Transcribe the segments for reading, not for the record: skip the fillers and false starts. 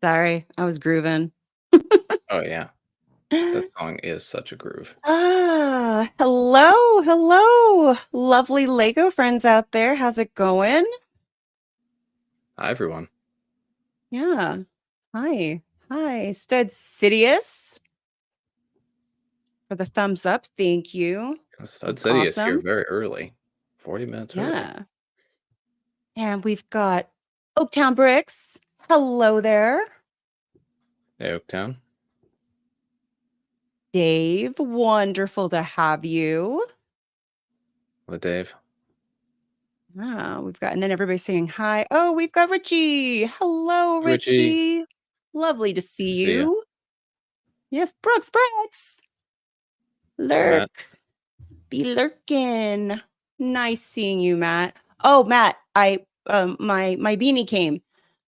Sorry, I was grooving. Oh yeah, that song is such a groove. Hello, hello, lovely Lego friends out there. How's it going? Hi everyone. Yeah. Hi. Hi, Stud Sidious for the thumbs up. Thank you. Stud That's City is here awesome. very early, 40 minutes early. Yeah. And we've got Oaktown Bricks. Hello there. Hey Oaktown. Dave, wonderful to have you. Hello Dave. We've got, and then everybody's saying hi. Oh, we've got Richie. Hello, Hey, Richie. Richie. Lovely to Good see to see you. you. Yes, Brooks. Hey Lurk. Matt. Be lurking. Nice seeing you, Matt. Oh, Matt, my beanie came.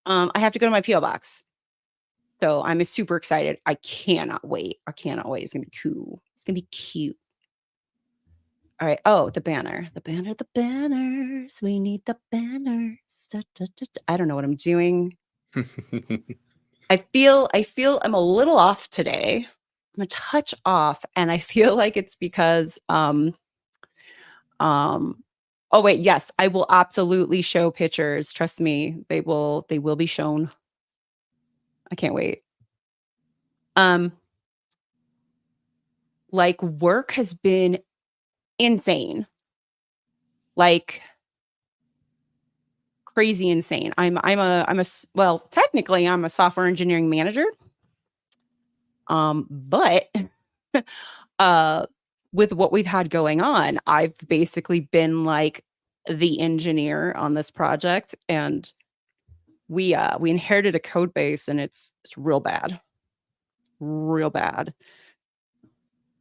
I have to go to my PO box. So I'm super excited. I cannot wait. It's gonna be cool. It's gonna be cute. All right. Oh, the banner. The banners. We need the banners. I don't know what I'm doing. I feel I'm a little off today. I'm a touch off, and I feel like it's because oh wait, yes, I will absolutely show pictures. Trust me, they will be shown. I can't wait. Um like work has been insane. Like crazy insane. Well, technically I'm a software engineering manager. But uh with what we've had going on, I've basically been like the engineer on this project, and we inherited a code base, and it's real bad. Real bad.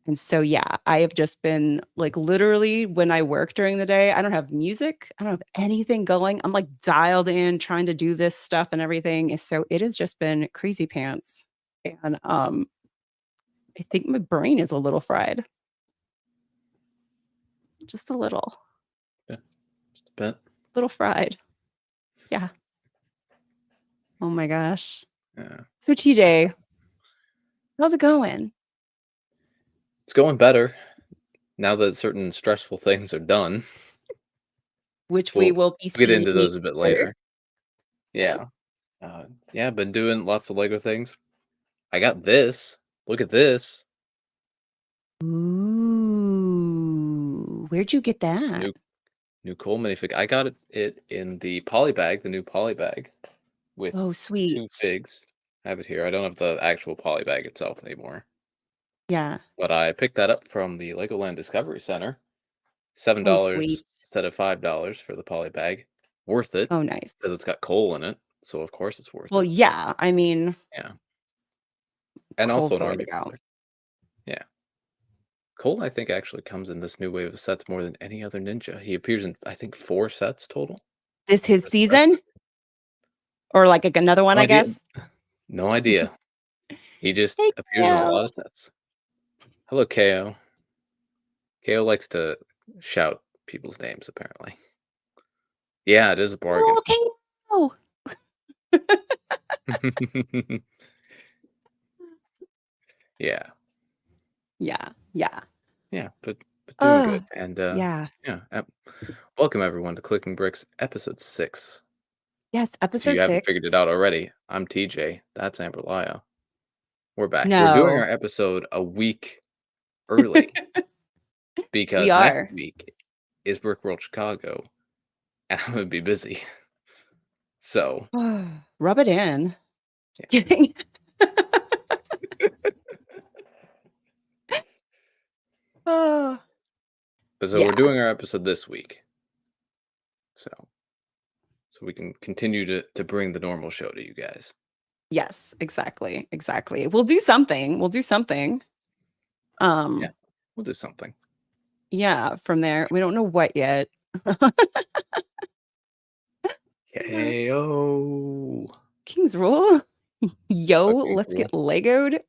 And so yeah, I have just been like literally when I work during the day, I don't have music, I don't have anything going. I'm like dialed in trying to do this stuff and everything. So it has just been crazy pants. And I think my brain is a little fried. Just a Yeah, just a bit. little fried. Yeah. Oh my gosh. Yeah. So TJ, how's it going? It's going better now that certain stressful things are done. Which we We'll will be get seeing into those a bit later. later. Yeah. Yeah, been doing lots of Lego things. I got this. Look at this. Ooh, where'd you get It's a that? new cool minifig. I got it in the poly bag, the new poly bag with Oh, sweet. two figs. I have it here. I don't have the actual poly bag itself anymore. Yeah. But I picked that up from the Legoland Discovery Center. $7 Oh, sweet. instead of $5 for the poly bag. Worth it Oh, because nice. it's got coal in it. So of course it's worth Well, it. yeah, I mean, Yeah. And coal's also an the way to army go. color. Yeah. Cole, I think, actually comes in this new wave of sets more than any other ninja. He appears in, I think, 4 sets total. This his That's season? impressive. Or like another one, No I idea. guess? No idea. He just Hey, appears in a lot Kale. of sets. Hello, KO. KO likes to shout people's names, apparently. Yeah, it is a bargain. Oh, Kale. Yeah. Yeah, yeah. Yeah, but doing good. Oh, And yeah. yeah, welcome everyone to Clicking Bricks episode 6. Yes, If you episode haven't figured it out 6. already, I'm TJ. That's Amberlia. We're back. We're doing No. our episode a week early We because next are. week is Brick World Chicago, and I'm gonna be busy. So Rub it in. yeah. Just kidding. Oh, But so we're yeah. doing our episode this week. So we can continue to bring the normal show to you guys. Yes, exactly, exactly. We'll do something. We'll do something. Yeah, Um, we'll do something. yeah, from there. We don't know what yet. KO. King's Rule? Yo, Fucking let's cool. get Legoed.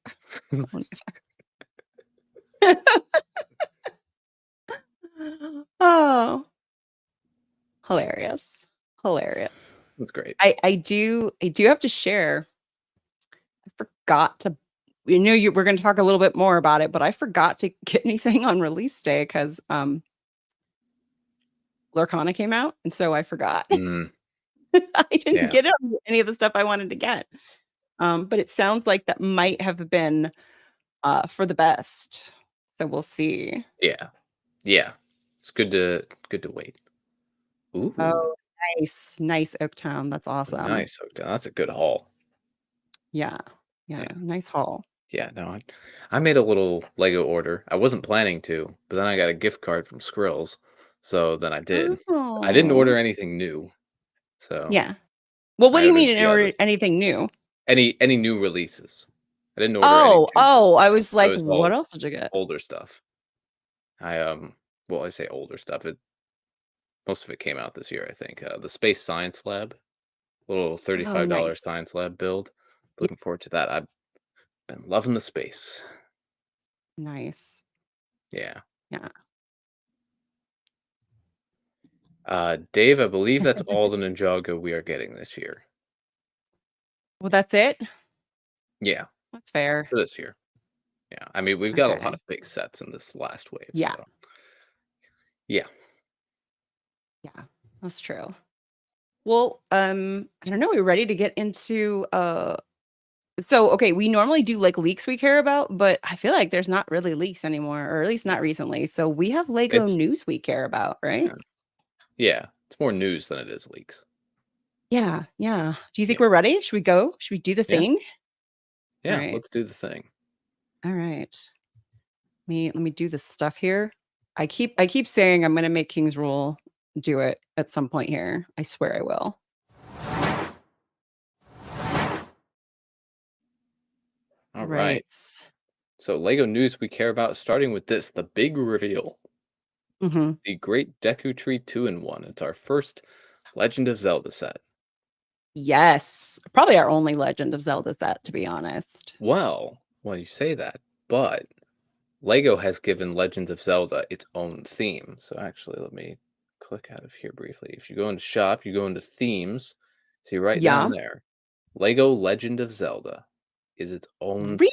Oh, hilarious. Hilarious. That's great. I do have to share. forgot to. We knew you were going to talk a little bit more about it, but I forgot to get anything on release day because Lorcana came out, and so I forgot. Mm, I didn't yeah, get any of the stuff I wanted to get. But it sounds like that might have been for the best. So we'll see. yeah, yeah. It's good to wait. Ooh, Oh, nice. Nice Oaktown. That's awesome. nice. Okay, that's a good haul. Yeah. Yeah. Yeah, Nice haul. yeah. No, I made a little Lego order. I wasn't planning to, but then I got a gift card from Skrills, so then I did. I didn't Oh. order anything new, so Yeah. Well, what I do you ordered mean in the order this anything new? any new releases. I didn't order any Oh, new oh, I releases. was It like, was what all else did you get? older stuff. I well, I say older stuff. Most of it came out this year, I think. The Space Science Lab, little Oh, $35 nice. science lab build. Yeah, Looking forward to that. I've been loving the space. nice. Yeah. Yeah. Dave, I believe that's all the Ninjago we are getting this year. Well, that's it. Yeah, That's fair. for this year. Yeah. I mean, we've got a lot Okay. of big sets in this last wave, Yeah. so yeah. Yeah. That's true. Well, I don't know. We're ready to get into so okay, we normally do like leaks we care about, but I feel like there's not really leaks anymore, or at least not recently. So we have Lego It's news we care about, right? yeah. Yeah. It's more news than it is leaks. Yeah, yeah. Do you think Yeah. we're ready? Should we go? Should we do the Yeah. thing? All Yeah. right. Let's do the thing. All right. Let me do this stuff here. I keep saying I'm gonna make King's Rule do it at some point here. I swear I will. All right. Right. So Lego news we care about, starting with this, the big reveal. Mhm. The Great Deku Tree 2-in-1. It's our first Legend of Zelda set. Yes. Probably our only Legend of Zelda set, to be honest. Well, you say that, but Lego has given Legends of Zelda its own theme. So actually, let me click out of here briefly. If you go into shop, you go into themes, see right down Yeah. there, Lego Legend of Zelda is its own Really?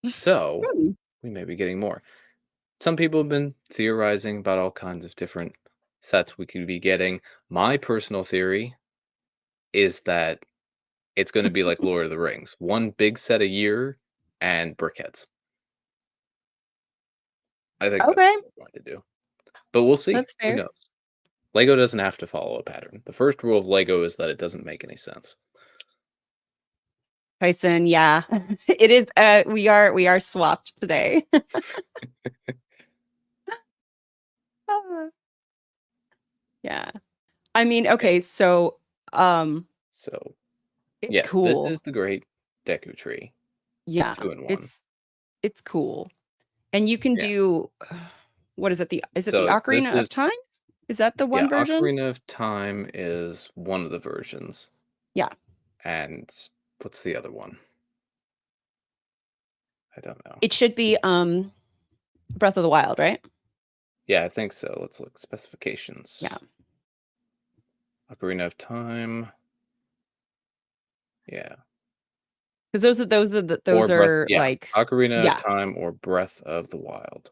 theme. So Hmm. we may be getting more. Some people have been theorizing about all kinds of different sets we could be getting. My personal theory is that it's going to be like Lord of the Rings, one big set a year and brickheads. I think that's Okay. what we're going to do. But we'll see. That's Who fair. knows? Lego doesn't have to follow a pattern. The first rule of Lego is that it doesn't make any sense. Tyson, yeah. It is we are swapped today. Yeah. I mean, Yeah. okay, so So, it's yes, this cool. is the Great Deku Tree Yeah. 2-in-1. It's cool. And you can Yeah. do what is it? The So this Ocarina of is Time? Is that the yeah, one version? Ocarina of Time is one of the versions. Yeah. And what's the other one? I don't know. It should be Breath of the Wild, right? Yeah, I think so. Let's look Yeah. specifications. Ocarina of Time. Yeah. Because Or those Breath are yeah, like Ocarina of yeah. Time or Breath of the Wild.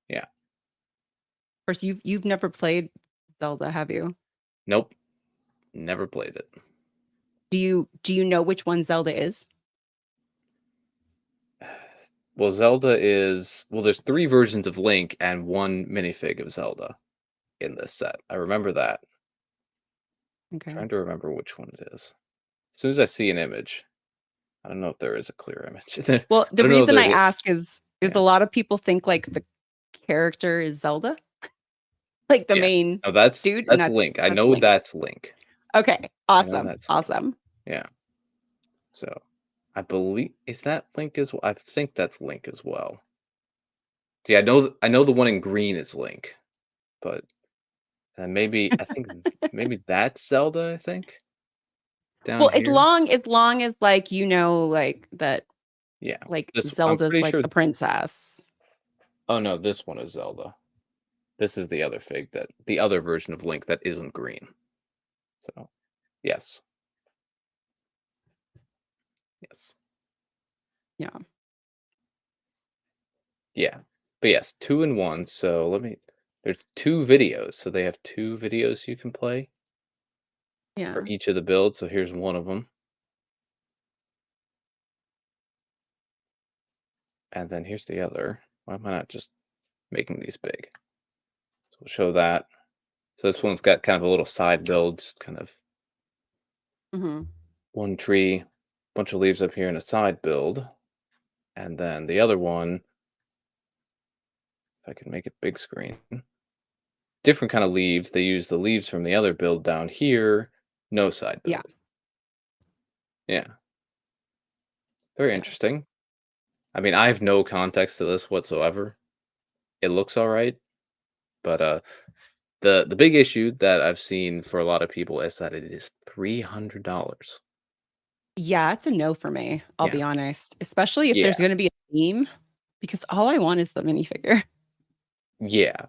Yeah. Of course, you've never played Zelda, have you? Nope, never played it. Do you know which one Zelda is? Well, Zelda is well, there's 3 versions of Link and 1 minifig of Zelda in this set. I remember that. Okay. Trying to remember which one it is. As soon as I see an image, I don't know if there is a clear image. I Well, the don't know if reason I there's a ask is a yeah, lot of people think like the character is Zelda, like the yeah. main No, that's dude, and that's that's Link. I that's know Link. that's Link. Okay, I know awesome, that's Link. awesome. Yeah. So, I believe is that Link as well? I think that's Link as well. See, I know the one in green is Link, but maybe I think maybe that's Zelda, I think, down Well, here. as long as like like that Yeah. like This I'm Zelda's pretty like sure the princess. oh no, this one is Zelda. This is the other fig that the other version of Link that isn't green. So, yes. Yes. Yeah. Yeah. But yes, 2 in 1, so let me there's 2 videos, so they have 2 videos you can play for Yeah. each of the builds, so here's one of them, and then here's the other. Why am I not just making these big? So we'll show that. So this one's got kind of a little side build, just kind of Mhm. one tree, bunch of leaves up here, and a side build. And then the other one, if I can make it big screen, different kind of leaves. They use the leaves from the other build down here, no side Yeah. build. Yeah, very Yeah. interesting. I mean, I have no context to this whatsoever. It looks all right, but the big issue that I've seen for a lot of people is that it is $300. Yeah, it's a no for me, I'll Yeah, be honest, especially if yeah, there's gonna be a theme, because all I want is the minifigure. yeah.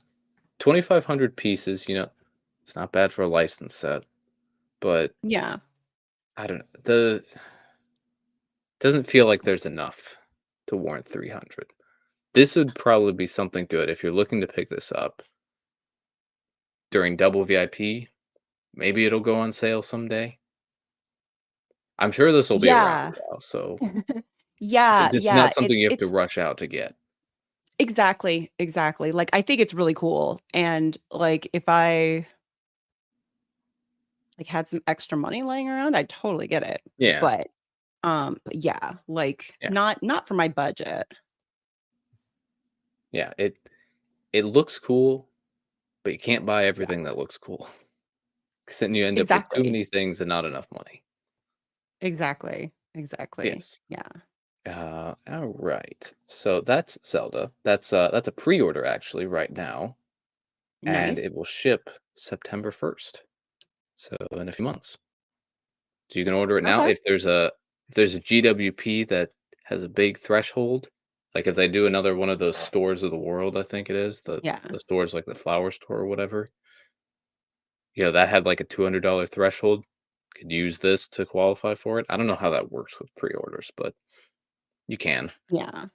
2,500 pieces. It's not bad for a license set, but Yeah. I don't know. The doesn't feel like there's enough to warrant 300. This would probably be something good if you're looking to pick this up during double VIP. Maybe it'll go on sale someday. I'm sure this will be around Yeah. a while, so Yeah, it's yeah, not something you have to it's rush out to get. exactly, exactly, like, I think it's really cool, and, like, if I, like, had some extra money laying around, I'd totally get it, Yeah, but yeah, like, yeah, not for my budget. yeah. It looks cool, but you can't buy Yeah, everything that looks cool. 'Cause then you end up with too exactly, many things and not enough money. exactly, exactly, Yes. yeah, All right. So that's Zelda. That's a pre-order actually right now, and nice, it will ship September 1st. So in a few months. So you can order it now. okay, If there's a GWP that has a big threshold, like if they do another one of those stores of the world, I think it is yeah, the stores like the flower store or whatever. That had like a $200 threshold. Could use this to qualify for it. I don't know how that works with pre-orders, but you can. yeah,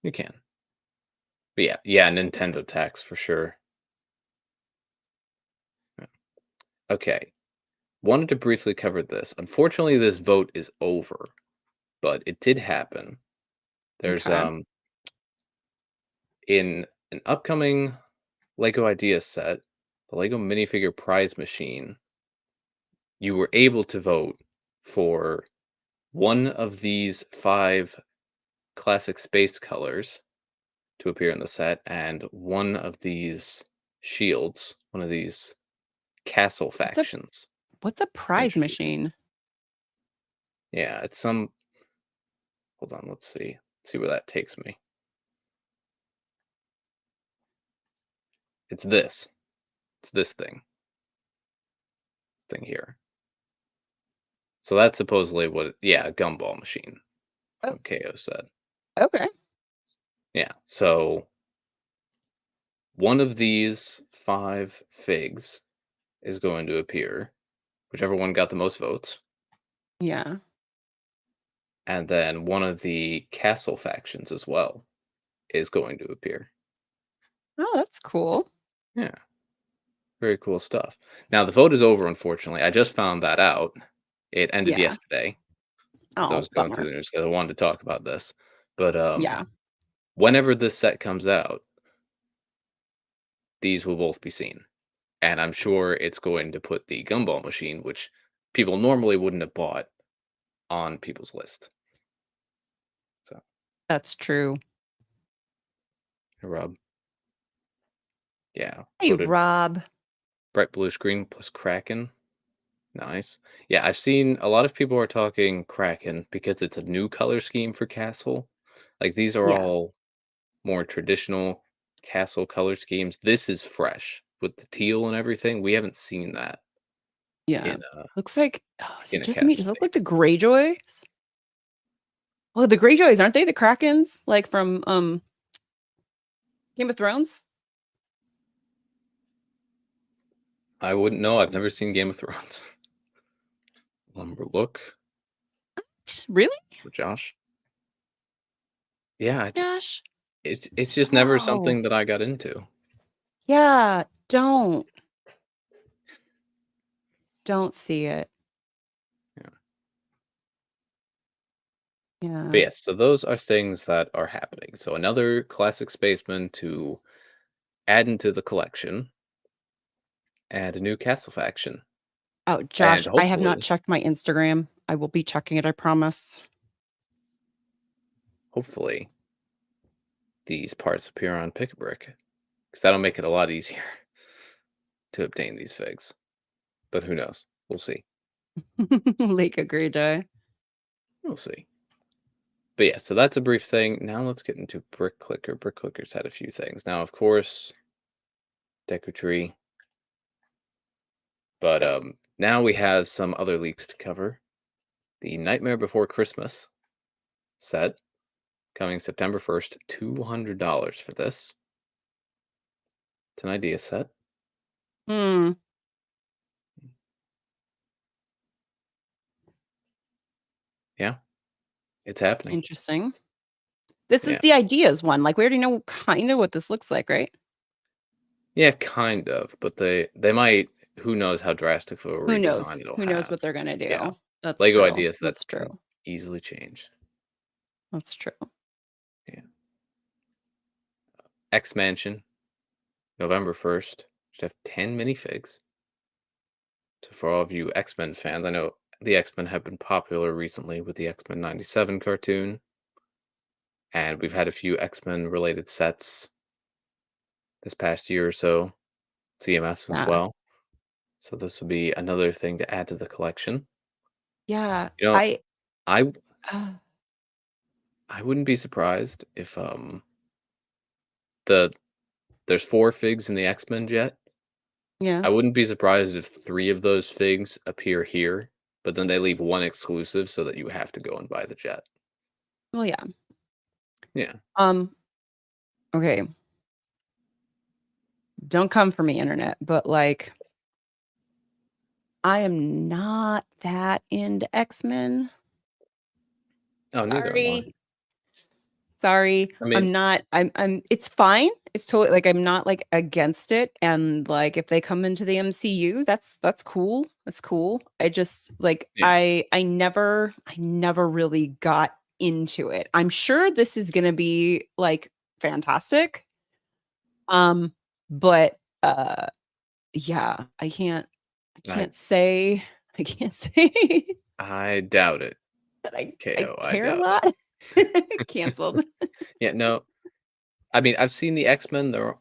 You can. But yeah, yeah, Nintendo tax for sure. Yeah. Okay. Wanted to briefly cover this. Unfortunately, this vote is over, but it did happen. There's okay, in an upcoming Lego Idea set, the Lego minifigure prize machine, you were able to vote for one of these 5 classic space colors to appear in the set and one of these shields, one of these castle what's a factions what's a prize introductions. machine? Yeah, it's some hold on, let's see. See where that takes me. It's this. It's this thing here. So that's supposedly yeah, a gumball machine Oh, from KO said. okay, Yeah. So one of these 5 figs is going to appear, whichever one got the most votes, yeah, and then one of the castle factions as well is going to appear. oh, that's cool, Yeah, very cool stuff. Now the vote is over, unfortunately. I just found that out. It ended yeah, yesterday as I oh, was going through bummer, the news because I wanted to talk about this. But yeah, whenever this set comes out, these will both be seen. And I'm sure it's going to put the gumball machine, which people normally wouldn't have bought, on people's list. So, that's true. Rob, yeah, Hey, voted Rob. bright blue screen plus Kraken. Nice. Yeah, I've seen a lot of people are talking Kraken because it's a new color scheme for Castle. Like these are Yeah, all more traditional Castle color schemes. This is fresh with the teal and everything. We haven't seen that yeah. in a Looks like oh, is in it a just me? Castle Does it look like game. the Greyjoys? Well, the Greyjoys, aren't they the Krakens, like, from, Game of Thrones? I wouldn't know. I've never seen Game of Thrones. Lumber look. Really? with Josh. Yeah, Josh? it's just never Oh. something that I got into. Yeah, don't see it. Yeah. But Yeah. yes, so those are things that are happening. So another classic spaceman to add into the collection, and a new castle faction. Oh, And Josh, I have not hopefully, checked my Instagram. I will be checking it, I promise. hopefully these parts appear on Pick a Brick. Because that'll make it a lot easier to obtain these figs. But who knows? We'll see. Lake Agree. We'll see. But yeah, so that's a brief thing. Now let's get into Brick Clicker. Brick Clicker's had a few things. Now, of course, Deku Tree. But now we have some other leaks to cover. The Nightmare Before Christmas set coming September 1st, $200 for this. It's an idea set. Hmm, Yeah, it's happening. interesting. This is Yeah. the ideas one, like, we already know kinda what this looks like, right? Yeah, kind of, but they might, who knows how drastic of a Who redesign knows? it'll Who knows have. what they're gonna Yeah. do. That's Lego true. idea That's sets can true. easily change. That's true. Yeah. X Mansion, November 1st. Should have 10 minifigs. So for all of you X-Men fans, I know the X-Men have been popular recently with the X-Men 97 cartoon, and we've had a few X-Men related sets this past year or so, CMS as Yeah. well. So this would be another thing to add to the collection. Yeah, You know, I I uh, I wouldn't be surprised if the there's 4 figs in the X-Men jet. yeah. I wouldn't be surprised if 3 of those figs appear here, but then they leave 1 exclusive so that you have to go and buy the jet. Well, yeah. Yeah. Um, okay, don't come for me, internet, but, like, I am not that into X-Men. Oh, neither am I. Sorry. Sorry. I mean, I'm not I'm it's fine. It's totally like, I'm not, like, against it, and, like, if they come into the MCU, that's cool. That's cool. I just, like, yeah. I never really got into it. I'm sure this is gonna be, like, fantastic. Um, but, yeah, I I can't say I can't say I doubt it, that I KO, I care a doubt it. lot. Canceled. Yeah, no, I mean, I've seen the X-Men, they're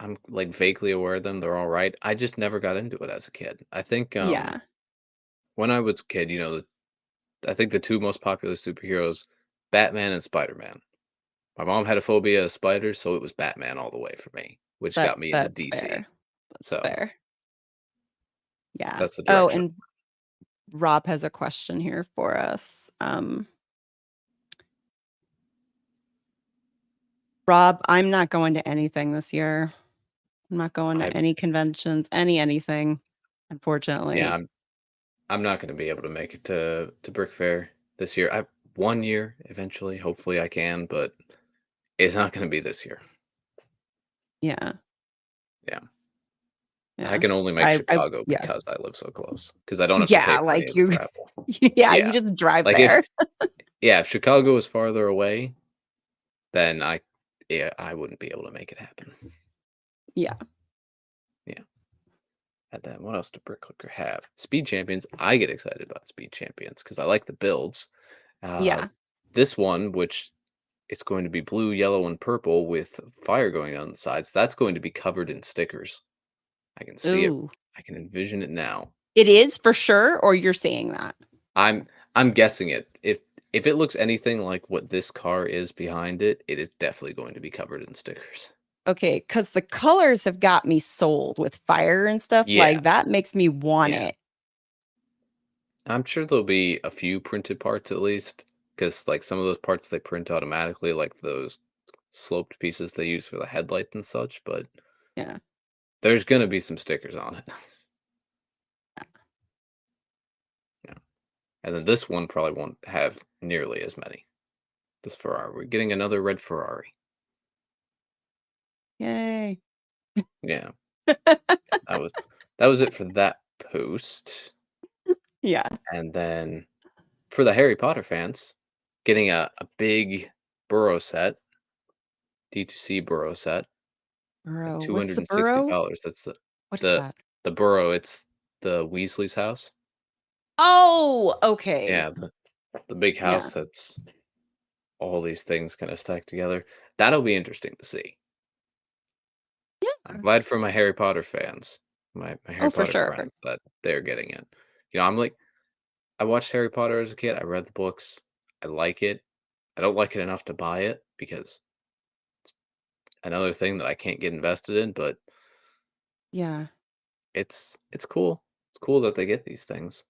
I'm, like, vaguely aware of them, they're alright. I just never got into it as a kid. I think, Yeah, when I was a kid, I think the 2 most popular superheroes, Batman and Spider-Man. My mom had a phobia of spiders, so it was Batman all the way for me, which got me into that's DC. fair. That's So, fair. Yeah. that's the Oh, direction. and Rob has a question here for us. Rob, I'm not going to anything this year. I'm not going I to any conventions, anything, Yeah, unfortunately. I'm not gonna be able to make it to Brick Fair this year. I 1 year eventually, hopefully I can, but it's not gonna be this year. Yeah, Yeah. I yeah. can only make I Chicago yeah. because I live so close. Because I don't have to pay Yeah, for any like of the you travel. yeah, you Yeah. just drive Like, if there. yeah, if Chicago is farther away, then I wouldn't be able to make it happen. Yeah, Yeah. And then what else did Brick Clicker have? Speed Champions. I get excited about Speed Champions because I like the builds. Uh, yeah. this one, which it's going to be blue, yellow, and purple with fire going on the sides. That's going to be covered in stickers. I can see it. Ooh. I can envision it now. It is for sure, or you're saying that? I'm I'm guessing it. If it looks anything like what this car is behind it, it is definitely going to be covered in stickers. Okay, because the colors have got me sold with fire and stuff, Yeah, like, that makes me want yeah. it. I'm sure there'll be a few printed parts at least, because like some of those parts they print automatically, like those sloped pieces they use for the headlights and such. But Yeah. there's gonna be some stickers on it. Yeah. And then this one probably won't have nearly as many. This Ferrari. We're getting another red Ferrari. Yay. Yeah. That was that was it for that post. Yeah. And then for the Harry Potter fans, getting a big Burrow set, D2C Burrow set at Burrow. What's the burrow? $260. That's What is the that? the Burrow. It's the Weasley's house. Oh, okay. Yeah, the big Yeah. house that's all these things kind of stacked together. That'll be interesting to see. I'm Yeah. glad for my Harry Potter fans, my Oh, Harry for Potter sure. friends that they're getting it. I'm like, I watched Harry Potter as a kid. I read the books. I like it. I don't like it enough to buy it because another thing that I can't get invested in, but Yeah. it's cool. It's cool that they get these things.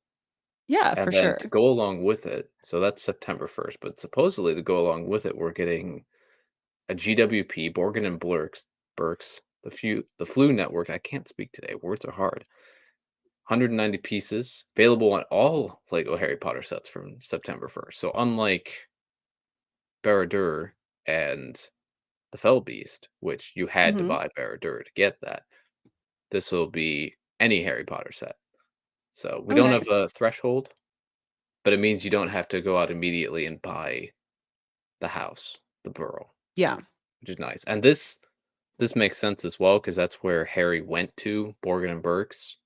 Yeah, for And then sure. to go along with it, so that's September 1st, but supposedly to go along with it, we're getting a GWP, Borgin and Burks, the Flu Network. I can't speak today. Words are hard. 190 pieces available on all Lego Harry Potter sets from September 1st. So unlike Barad-dûr and the Fell Beast, which you had to Mhm. buy Barad-dûr to get that, this will be any Harry Potter set. So we Oh, don't have nice. a threshold, but it means you don't have to go out immediately and buy the house, the burrow, Yeah. which is nice. And this makes sense as well because that's where Harry went to Borgin and Burke's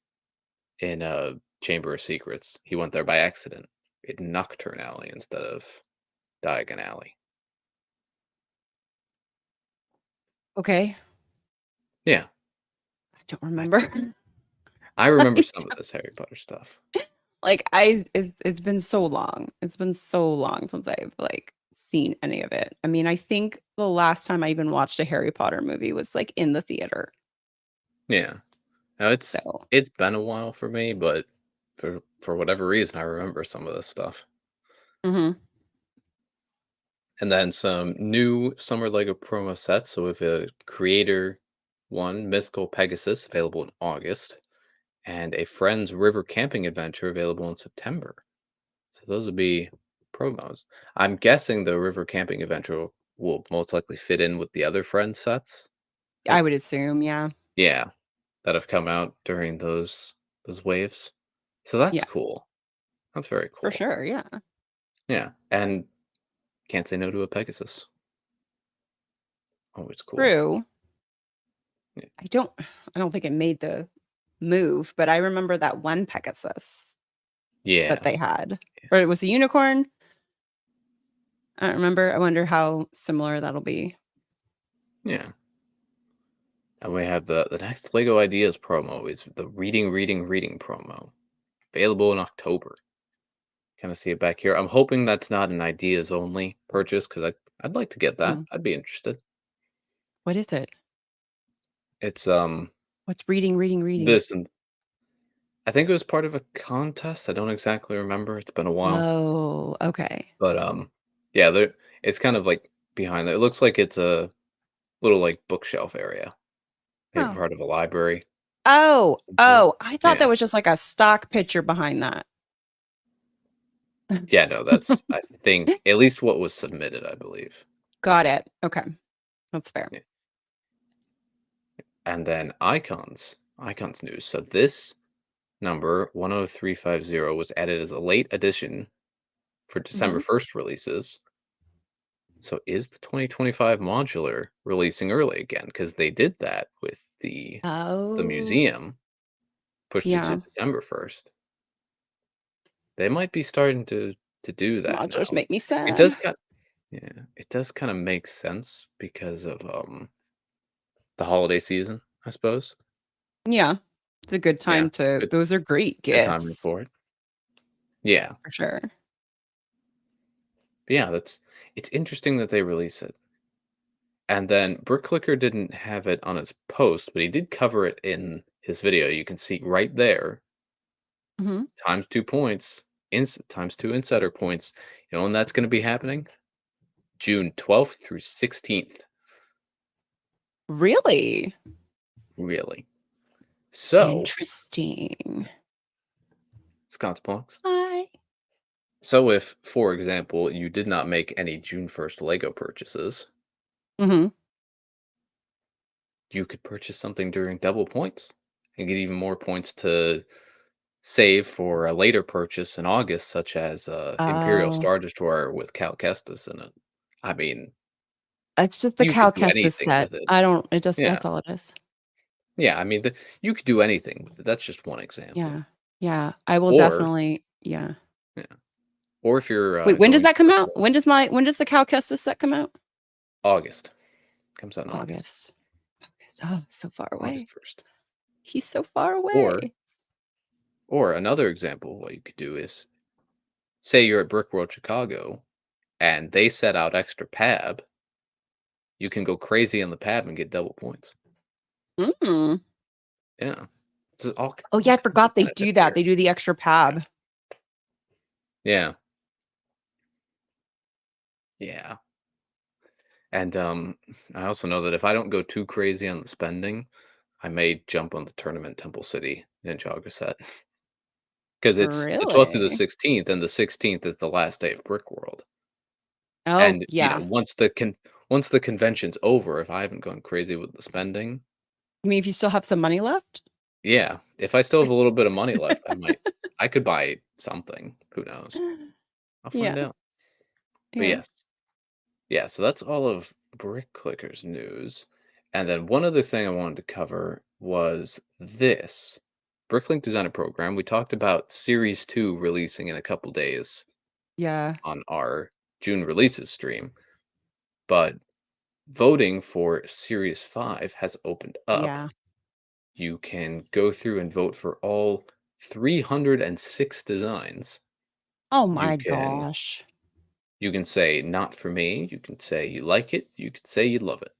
in Chamber of Secrets. He went there by accident in Nocturne Alley instead of Diagon Alley. Okay. Yeah, I don't I remember. I I remember some of don't this Harry Potter stuff. like, it's been so long. It's been so long since I've, like, seen any of it. I mean, I think the last time I even watched a Harry Potter movie was, like, in the theater. Yeah, now So it's been a while for me, but for whatever reason, I remember some of this stuff. mhm. And then some new Summer Lego promo sets. So with a Creator one, Mythical Pegasus, available in August, and a Friends River Camping Adventure available in September. So those would be promos. I'm guessing the River Camping Adventure will most likely fit in with the other Friends sets that, I would assume, yeah. yeah, that have come out during those waves. So that's Yeah, cool. That's very for cool. sure, yeah. Yeah, and can't say no to a Pegasus. Always cool. True. Yeah. I don't think it made the move, but I remember that one Pegasus that Yeah. they had, or it was a unicorn. I don't remember. I wonder how similar that'll be. Yeah. And we have the next Lego Ideas promo is the reading promo, available in October. Kind of see it back here. I'm hoping that's not an ideas only purchase because I'd like to get that. Mm. I'd be interested. What is it? It's What's reading, reading, reading? this, and I think it was part of a contest. I don't exactly remember. It's been a while, Whoa, okay. but yeah, there. It's kind of like behind there. It looks like it's a little like bookshelf area, maybe Oh. part of a library. Oh, Some sort. oh, I thought Yeah, that was just like a stock picture behind that. yeah. No, that's I think at least what was submitted. I believe. Got it. Okay. That's fair. Yeah. And then icons news. So this number 10350 was added as a late addition for December Mhm. 1st releases. So is the 2025 modular releasing early again? Because they did that with the Oh, museum, pushed it to yeah. December 1st. They might be starting to do that now. Modulars make me It sad. does kind yeah, it does kind of make sense because of the holiday season, I suppose. Yeah. It's a good Yeah, time to good those are great good timing gifts, for it. Yeah. for sure. But yeah, it's interesting that they release it. And then Bricklicker didn't have it on his post, but he did cover it in his video. You can see right there, Mhm. times 2 points, times two insider points. You know when that's going to be happening? June 12th through 16th. Really? Really. So, Interesting. Scott's Blocks. Hi. So if, for example, you did not make any June 1st Lego purchases, Mhm. you could purchase something during double points and get even more points to save for a later purchase in August, such as Imperial Oh, Star Destroyer with Cal Kestis in it. I mean, it's just the you could Cal do Kestis anything set. with it. I don't it just Yeah, that's all it is. yeah. I mean, you could do anything with it. That's just one Yeah. example. Yeah. I will Or definitely yeah. yeah, or if you're Wait, when does going that for come a out? When does the Cal Kestis set come out? August comes out in August, August. August. Oh, so far away. August 1st. He's so far Or away. or another example, what you could do is say you're at Brickworld Chicago and they set out extra pab, you can go crazy on the pab and get double points. Mm. Yeah. There's Oh, all yeah, I kinds of forgot they do benefits that. here. They do the extra Yeah. pab. Yeah. Yeah. And I also know that if I don't go too crazy on the spending, I may jump on the tournament Temple City Ninjago set. Because it's the 12th through the Really? 16th, and the 16th is the last day of Brickworld. Oh, And, yeah. once the convention's over, if I haven't gone crazy with the spending, You mean if you still have some money left? yeah, if I still have a little bit of money left, I could buy something. Who knows? I'll Yeah, find out. But yeah, yes. Yeah, so that's all of Brick Clickers news. And then one other thing I wanted to cover was this. Bricklink Designer Program. We talked about Series 2 releasing in a couple days yeah, on our June releases stream, but voting for Series 5 has opened up. yeah. You can go through and vote for all 306 designs. Oh You my can gosh. you can say not for me, you can say you like it, you can say you love it.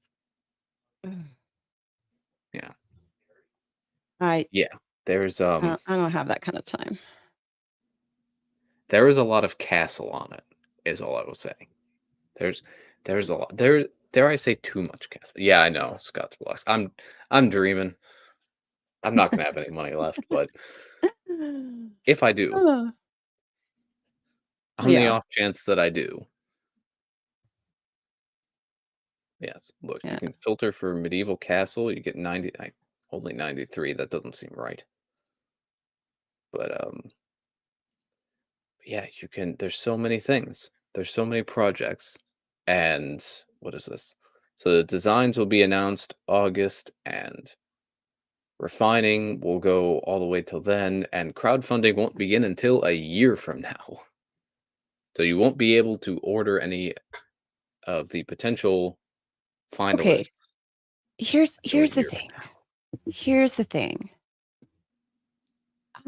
Ugh. Yeah. I Yeah. There's I don't have that kind of time. there is a lot of castle on it, is all I will say. There's there's a lot there dare I say too much castle. Yeah, I know, Scott's blocks. I'm dreaming. I'm not gonna have any money left, but if I do, Ugh. on the Yeah, off chance that I do, yes, look, you yeah. can filter for medieval castle, you get 90 only 93, that doesn't seem right. But yeah, you can there's so many things. There's so many projects. And what is this? So the designs will be announced August and refining will go all the way till then and crowdfunding won't begin until a year from now. So you won't be able to order any of the potential Okay, finalists till a here's the year from thing. now. Here's the thing.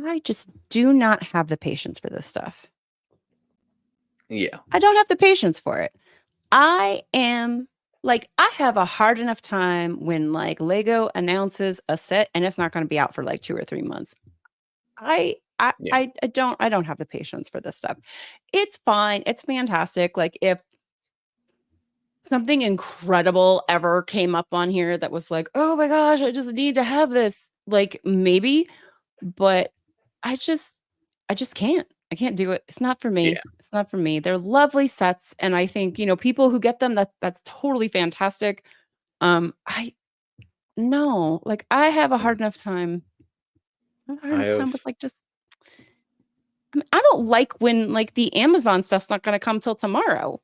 I just do not have the patience for this stuff. Yeah. I don't have the patience for it. I am like, I have a hard enough time when like Lego announces a set and it's not going to be out for like 2 or 3 months. Yeah. I don't have the patience for this stuff. It's fine. It's fantastic. Like if something incredible ever came up on here that was like, "Oh my gosh, I just need to have this." Like maybe, but I just I just can't. I can't do it. It's not for Yeah. me. It's not for me. They're lovely sets and I think, people who get them that's totally fantastic. I no, like I have a Mm. hard enough time. I have a hard I enough time have with like just I mean, I don't like when like the Amazon stuff's not going to come till tomorrow.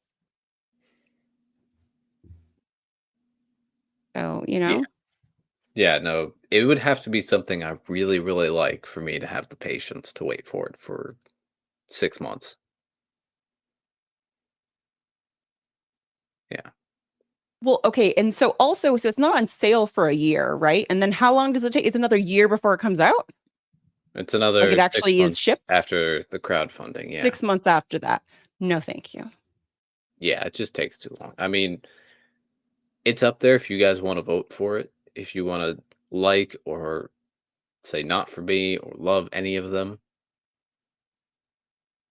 So, yeah. Yeah, no. It would have to be something I really, really like for me to have the patience to wait for it for 6 months. Yeah. Well, okay, and so also, so it's not on sale for a year, right? And then how long does it take? It's another year before it comes out? It's Like, it another 6 actually is months shipped? after the crowdfunding, yeah. 6 months after that. No, thank you. Yeah, it just takes too long. I mean, it's up there if you guys wanna vote for it. If you wanna like or say not for me or love any of them,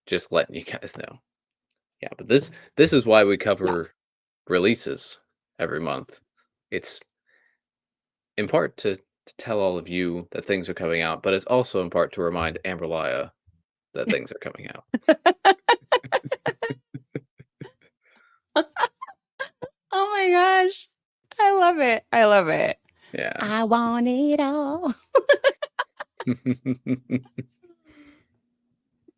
just letting you guys know. Yeah, but this is why we Yeah. cover releases every month. It's in part to tell all of you that things are coming out, but it's also in part to remind Amberlia that things are coming out. love it. I love it. Yeah. I want it all.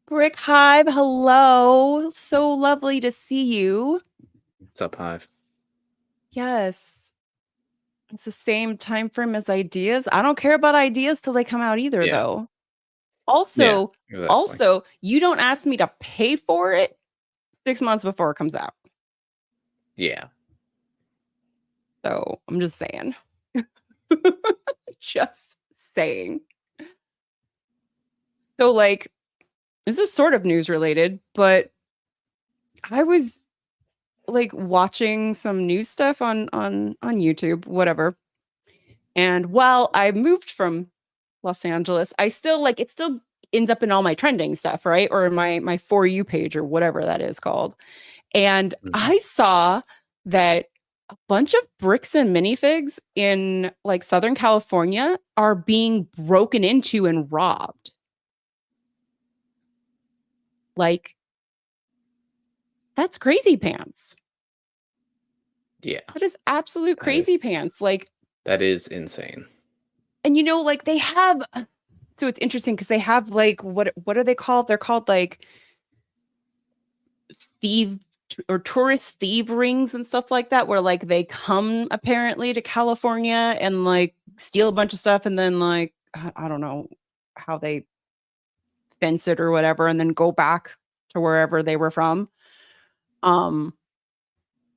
Brick Hive, hello. So lovely to see you. What's up, Hive? Yes. It's the same time frame as ideas. I don't care about ideas till they come out either, Yeah. though. Yeah, Also, exactly. also, you don't ask me to pay for it 6 months before it comes out. Yeah. So, I'm just saying. Just saying. So, like, this is sort of news related, but I was like watching some news stuff on YouTube, whatever. And while I moved from Los Angeles, I still like it still ends up in all my trending stuff, right? Or in my for you page or whatever that is called. And Mhm. I saw that a bunch of bricks and minifigs in like Southern California are being broken into and robbed. Like that's crazy pants. Yeah. That is absolute That is crazy pants. Like, that is insane. and you know, like they have so it's interesting because they have like what are they called? They're called like thief or tourist thief rings and stuff like that, where like they come apparently to California and like steal a bunch of stuff and then like I don't know how they fence it or whatever and then go back to wherever they were from. Um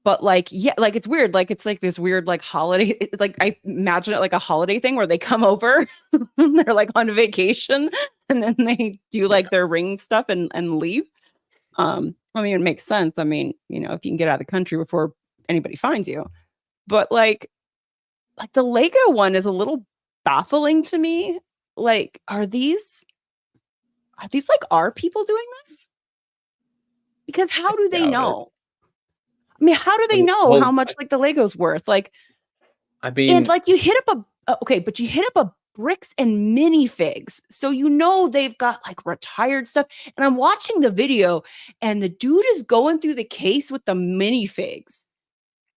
but like yeah, like it's weird. Like it's like this weird like holiday like I imagine it like a holiday thing where they come over they're like on vacation and then they do Yeah. like their ring stuff and leave. I mean, it makes sense. I mean, you know, if you can get out of the country before anybody finds you. But like the Lego one is a little baffling to me. Like, are these like our people doing this? Because I how do they doubt it. know? I mean, how do they know how Well, much like the Lego's worth? Like, I and mean, like you hit up okay, but you hit up a bricks and minifigs. So you know they've got like retired stuff. And I'm watching the video and the dude is going through the case with the minifigs.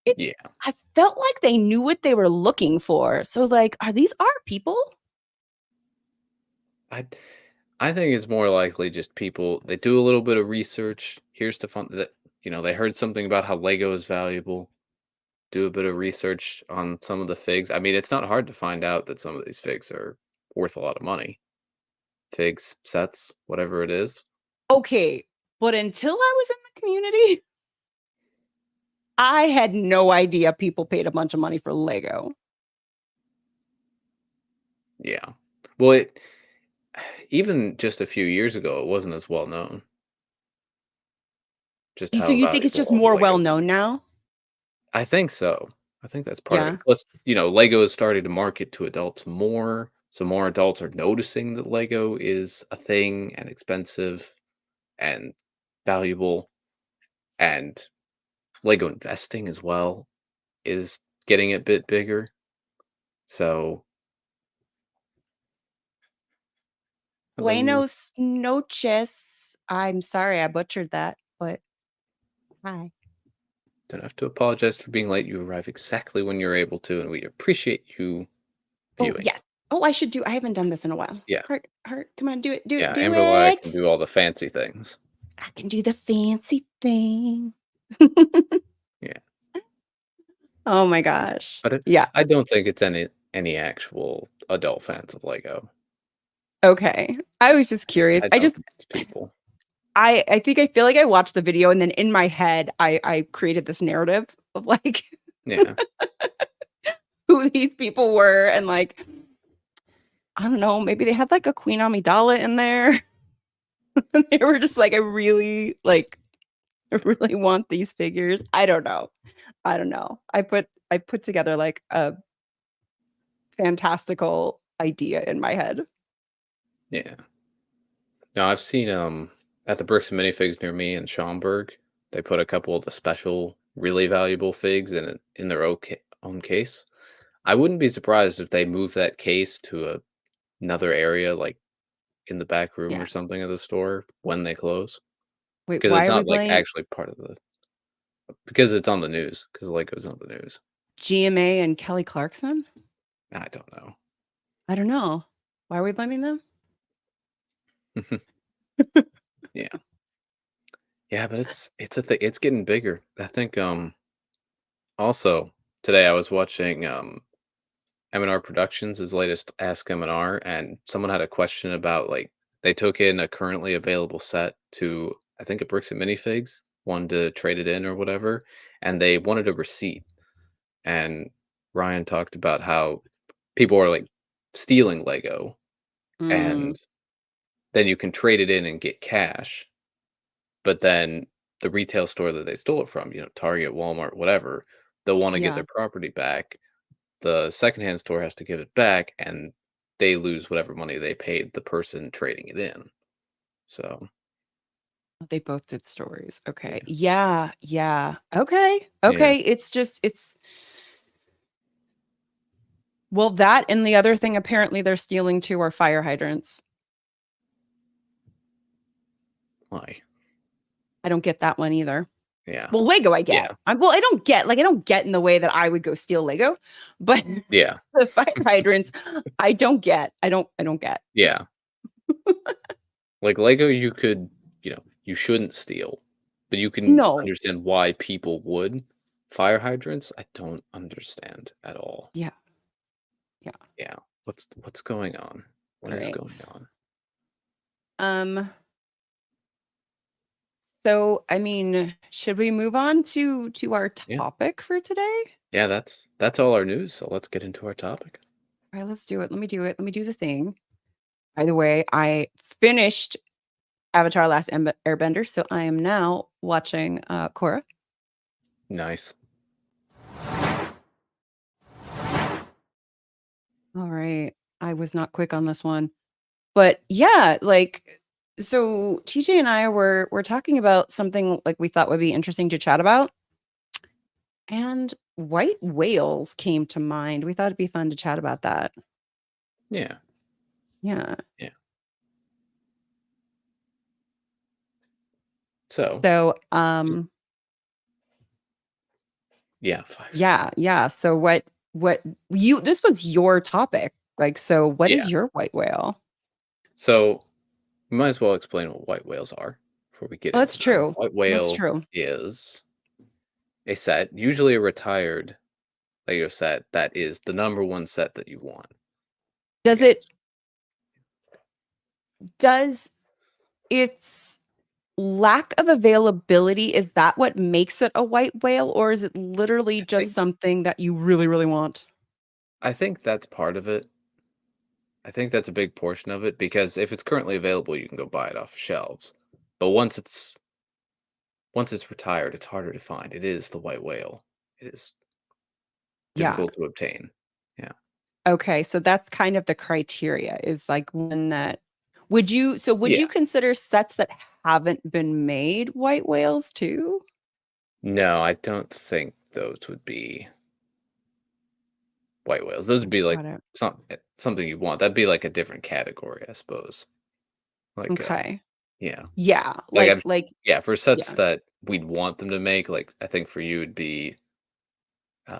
It's yeah. I felt like they knew what they were looking for. So, like, are these our people? I I think it's more likely just people they do a little bit of research. Here's the fun that they heard something about how Lego is valuable. Do a bit of research on some of the figs. I mean, it's not hard to find out that some of these figs are worth a lot of money. Figs, sets, whatever it is. Okay, but until I was in the community, I had no idea people paid a bunch of money for Lego. Yeah. Well, even just a few years ago, it wasn't as well known just So how you think it's valuable just all the more Lego well things known are. now? I think so. I think that's part of Yeah. it. Plus, Lego is starting to market to adults more, so more adults are noticing that Lego is a thing and expensive and valuable, and Lego investing as well is getting a bit bigger. So, hello. Buenos noches. I'm sorry I butchered that, but hi. Don't have to apologize for being late. You arrive exactly when you're able to, and we appreciate you Oh, viewing. yes. Oh, I haven't done this in a while. Yeah. Heart, come on, do it, do it, Yeah, do Amberlia can it. do all the fancy things. I can do the fancy thing. Yeah. Oh my gosh. But Yeah. I don't think it's any actual adult fans of Lego. Okay. I was just curious. I don't think it's people. I think I feel like I watched the video and then in my head I created this narrative of like Yeah. who these people were and like I don't know, maybe they had like a Queen Amidala in there. And they were just like I really want these figures. I don't know. I don't know. I put together like a fantastical idea in my head. Yeah. Now I've seen at the Bricks and Minifigs near me in Schaumburg, they put a couple of the special, really valuable figs in their own case. I wouldn't be surprised if they move that case to another area, like in the back room or Yeah. something of the store when they close, Wait, because why it's are we not like playing actually part of the because it's on the news because Lego's on the news. GMA and Kelly Clarkson? I don't know. I don't know. Why are we blaming them? Yeah. Yeah, but it's a thing. It's getting bigger. I think also today I was watching M&R Productions' latest Ask M&R, and someone had a question about like they took in a currently available set to I think a Bricks and Minifigs, wanted to trade it in or whatever, and they wanted a receipt. And Ryan talked about how people are like stealing Lego, Mm, and then you can trade it in and get cash, but then the retail store that they stole it from, Target, Walmart, whatever, they'll want to get yeah, their property back. The secondhand store has to give it back, and they lose whatever money they paid the person trading it in. So, they both did stories. Okay. yeah. Yeah, yeah. Okay. Yeah. Okay. It's well, that and the other thing apparently they're stealing too are fire hydrants. Why? I don't get that one either. Yeah. Well, Lego I Yeah. get. Well, I don't get in the way that I would go steal Lego, but Yeah. the fire hydrants I don't get. I don't get. Yeah. Like Lego, you shouldn't steal, but you can No. understand why people would. Fire hydrants, I don't understand at all. Yeah. Yeah. Yeah. What's going on? What All is going right. on? Um so I mean, should we move on to our Yeah. topic for today? Yeah, that's all our news, so let's get into our topic. All right, let's do it. Let me do it. Let me do the thing. By the way, I finished Avatar Last Airbender, so I am now watching Korra. Nice. All right. I was not quick on this one. But yeah, like so TJ and I were talking about something like we thought would be interesting to chat about. And white whales came to mind. We thought it'd be fun to chat about that. Yeah. Yeah. Yeah. So, So y yeah, fire. yeah, yeah. So what you this was your topic. Like, so what Yeah. is your white whale? So, we might as well explain what white whales are before we get Oh, that's into them. true. White That's whale true. is a set, usually a retired Lego set that is the number 1 set that you want, I Does it guess. does its lack of availability, is that what makes it a white whale, or is it literally I just think something that you really, really want? I think that's part of it. I think that's a big portion of it because if it's currently available, you can go buy it off of shelves. But once it's retired, it's harder to find. It is the white whale. It is Yeah. difficult to obtain. Yeah. Okay, so that's kind of the criteria is like one that would Yeah. you consider sets that haven't been made white whales too? No, I don't think those would be white whales. Those would be like Got it. something you want. That'd be like a different category, I suppose. Like, Okay. yeah. Yeah, Like, I'm yeah, for sets yeah. that we'd want them to make, like, I think for you it'd be,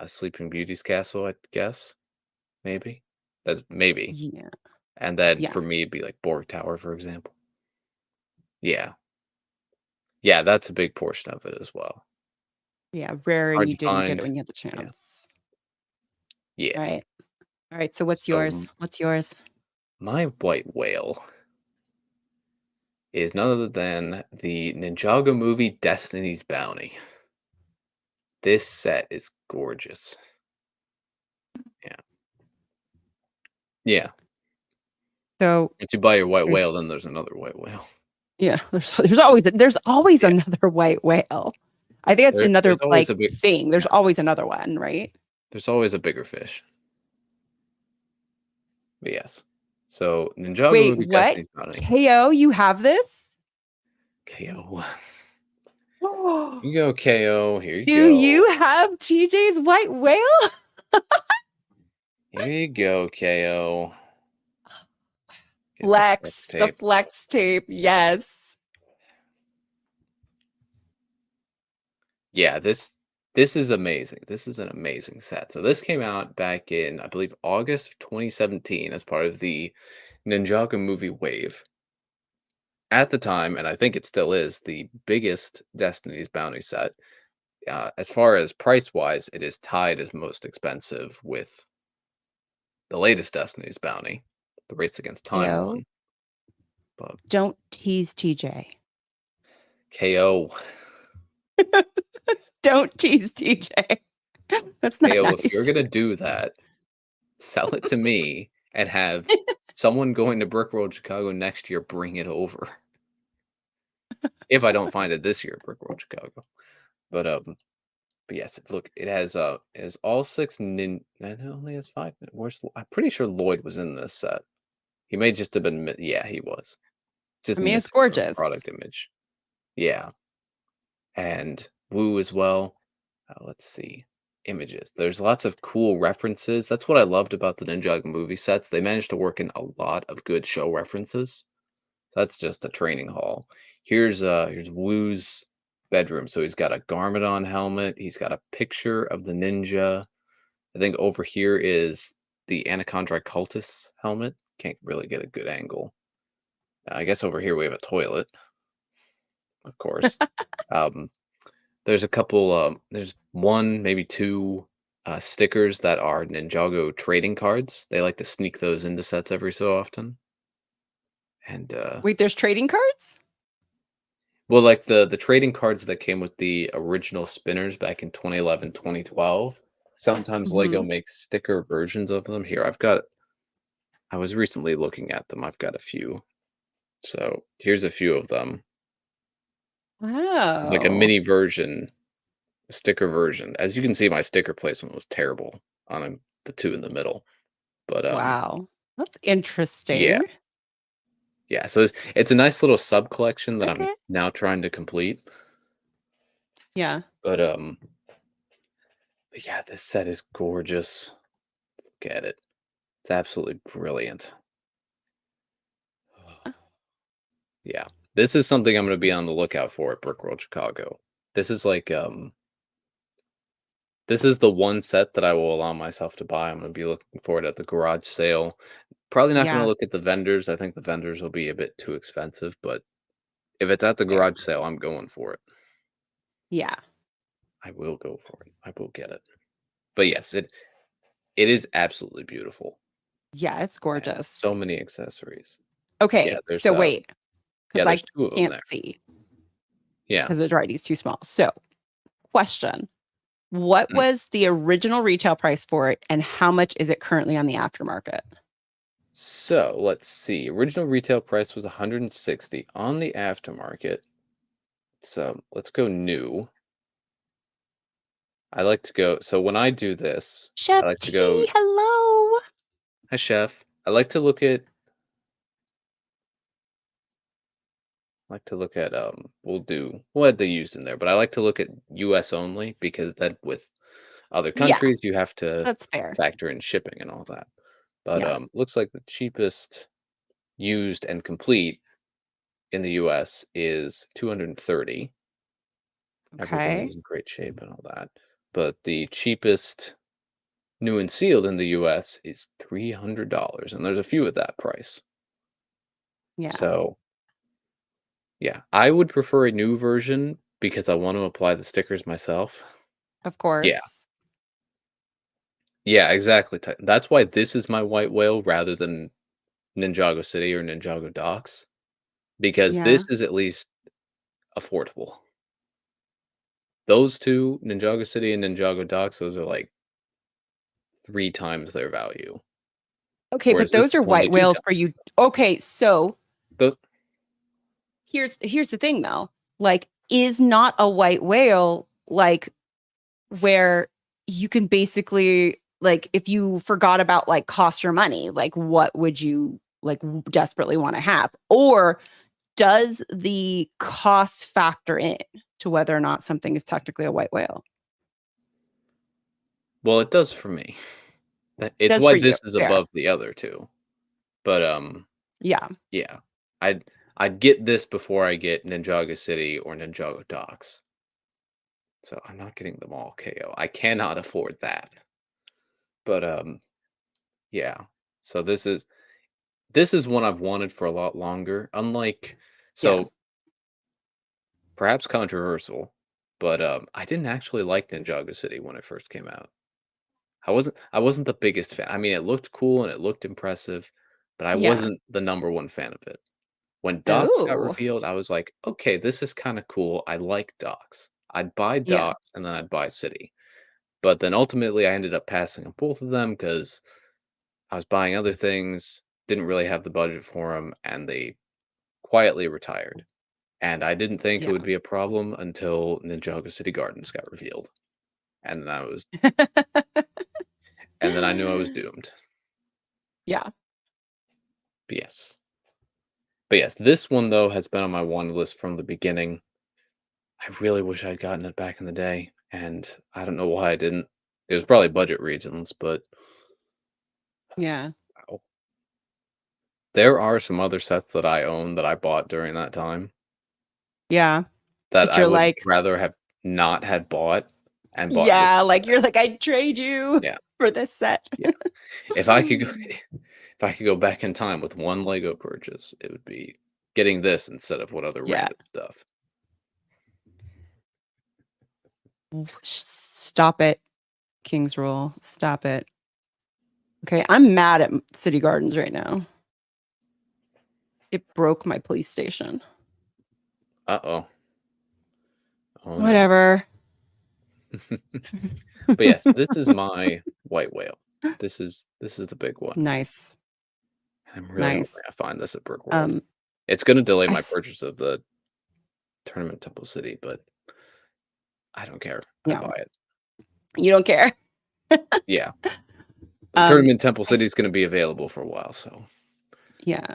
Sleeping Beauty's castle, I guess, maybe? That's maybe. Yeah. And then Yeah. for me, it'd be like Borg Tower, for example. Yeah. Yeah, that's a big portion of it as well. Yeah, rare and Hard you to didn't get it find. when you had the Yeah. chance. Yeah. Right. All right, so what's So, yours? What's yours? my white whale is none other than the Ninjago movie Destiny's Bounty. This set is gorgeous. Yeah. Yeah. So Once you buy your white there's whale, then there's another white whale. yeah, there's always Yeah. another white whale. I think that's There's another, always like, a big thing. There's yeah, always another one, right? there's always a bigger fish. But yes. So Ninjago Wait, movie what? Destiny's Bounty. KO, you have this? KO. Here you go, KO. Here you Do go. you have TJ's white whale? Here you go, KO. Get the flex Flex, the tape. flex tape, yes. Yeah, this this is amazing. This is an amazing set. So this came out back in, I believe, August of 2017 as part of the Ninjago movie wave. At the time, and I think it still is, the biggest Destiny's Bounty set. As far as price wise, it is tied as most expensive with the latest Destiny's Bounty, the Race Against Time KO. one. But Don't tease TJ. KO, Don't tease TJ. That's not KO, if you're nice. gonna do that, sell it to me and have someone going to Brickworld Chicago next year bring it over. If I don't find it this year at Brickworld Chicago. But but yes, look, it has all six it only has five. I'm pretty sure Lloyd was in this set. He may just have been yeah, he was. Just I mean, it's missing from the gorgeous. product image. Yeah. And Woo as well. Let's see. Images. There's lots of cool references. That's what I loved about the Ninjago movie sets. They managed to work in a lot of good show references. So that's just a training hall. Here's Woo's bedroom. So he's got a Garmadon helmet. He's got a picture of the ninja. I think over here is the Anaconda cultist helmet. Can't really get a good angle. I guess over here we have a toilet, of course. Um, there's a couple. There's one, maybe two stickers that are Ninjago trading cards. They like to sneak those into sets every so often. And Wait, there's trading cards? well, like the trading cards that came with the original spinners back in 2011, 2012. Sometimes Lego Mhm. makes sticker versions of them. Here, I've got. I was recently looking at them. I've got a few. So here's a few of them. Like a Oh, mini version, a sticker version. As you can see, my sticker placement was terrible on the two in the middle. But wow. That's yeah, interesting. yeah. So it's a nice little sub collection that I'm Okay. now trying to complete. Yeah. But but yeah, this set is gorgeous. Look at it. It's absolutely brilliant. Yeah. This is something I'm gonna be on the lookout for at Brickworld Chicago. This is like this is the one set that I will allow myself to buy. I'm gonna be looking for it at the garage sale. Probably not gonna Yeah. look at the vendors. I think the vendors will be a bit too expensive, but if it's at the Fair. garage sale, I'm going for it. Yeah. I will go for it. I will get it. But yes, it is absolutely beautiful Yeah, it's and so gorgeous. many accessories. Yeah, Okay, there's so wait, because yeah, I there's two of them can't there. see Yeah. because the variety's too small. So, question, what Mm. was the original retail price for it, and how much is it currently on the aftermarket? So let's see. Original retail price was 160 on the aftermarket. So let's go new. I like to go. So when I do this, I Chef like to go. T, hello. Hi, chef. I like to look at. Like to look at. We'll add the used in there, but I like to look at U.S. only because that with other Yeah, countries you have to that's fair. factor in shipping and all that. But Yeah. looks like the cheapest used and complete in the US is 230. Everything Okay. is in great shape and all that. But the cheapest new and sealed in the US is $300, and there's a few at that price. Yeah, So, yeah, I would prefer a new version because I want to apply the stickers myself. of Yeah. course. Yeah, exactly. That's why this is my white whale rather than Ninjago City or Ninjago Docks because this Yeah. is at least affordable. Those 2, Ninjago City and Ninjago Docks, those are like 3 times their value, Okay, but whereas this those is are only white 2 whales for times. you. Okay, so The here's the thing though. Like, is not a white whale like where you can basically like if you forgot about like cost or money, like what would you like desperately want to have? Or does the cost factor in to whether or not something is technically a white whale? well, it does for me. It's Does why for you. this is Fair. above the other 2, but, Yeah. yeah. I'd I'd get this before I get Ninjago City or Ninjago Docks. So I'm not getting them all KO. I cannot afford that. But yeah. So this is one I've wanted for a lot longer. Unlike Yeah. so perhaps controversial, but I didn't actually like Ninjago City when it first came out. I wasn't the biggest fan. I mean, it looked cool and it looked impressive, but I Yeah. wasn't the number one fan of it. When docks got Oh. revealed, I was like, okay, this is kind of cool. I like docks. I'd buy Yeah. docks and then I'd buy city. But then ultimately, I ended up passing on both of them because I was buying other things, didn't really have the budget for them, and they quietly retired. And I didn't think it Yeah. would be a problem until Ninjago City Gardens got revealed, and then I knew I was doomed. Yeah. Yes, but yes, this one though has been on my wanted list from the beginning. I really wish I'd gotten it back in the day, and I don't know why I didn't. It was probably budget reasons, but Yeah. wow. There are some other sets that I own that I bought during that time Yeah. that That I you're would like, rather have not had bought and bought just yeah, for like you're that. like, I'd trade you Yeah, for this set. yeah. If I could go if I could go back in time with one Lego purchase, it would be getting this instead of what other Yeah. random stuff. Stop it. King's rule. Stop it. Okay, I'm mad at City Gardens right now. It broke my police station. Uh-oh. Oh, no. Whatever. But yes, this is my white whale. This is the big one. Nice. I'm really hoping Nice. I find this at Brick World. Um, It's gonna delay I my s- purchase of the Tournament Temple City, but I don't care. I yeah, buy it. you don't care. Yeah. The Um, Tournament Temple I City s- is gonna be available for a while, so yeah.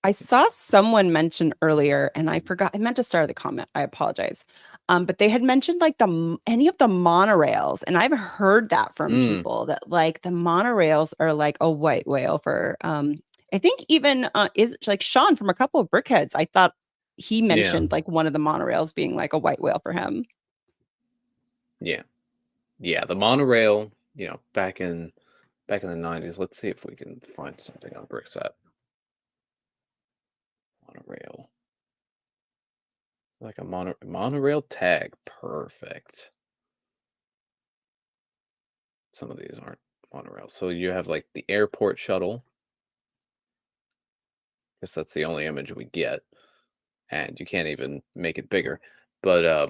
I saw someone mention earlier, and I forgot. I meant to start the comment. I apologize. But they had mentioned like any of the monorails, and I've heard that from mm, people that like the monorails are like a white whale for. I think even is like Sean from a couple of Brickheads. I thought he yeah, mentioned like one of the monorails being like a white whale for him. yeah. Yeah, the monorail, back in the 90s. Let's see if we can find something on Brickset. Monorail. Like a monorail tag. Perfect. Some of these aren't monorails. So you have like the airport shuttle. Guess that's the only image we get. And you can't even make it bigger. But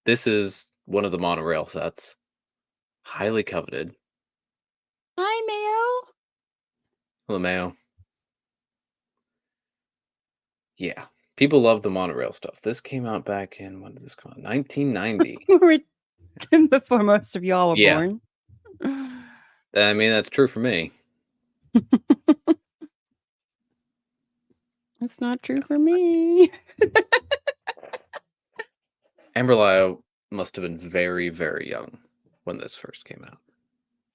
this is one of the monorail sets. Highly coveted. Hi, Mayo. LeMayo. Yeah. People love the monorail stuff. This came out back in, when did this come out? 1990. Before most of y'all were Yeah. born. I mean, that's true for me. That's not true for me. Amberlia must have been very, very young when this first came out.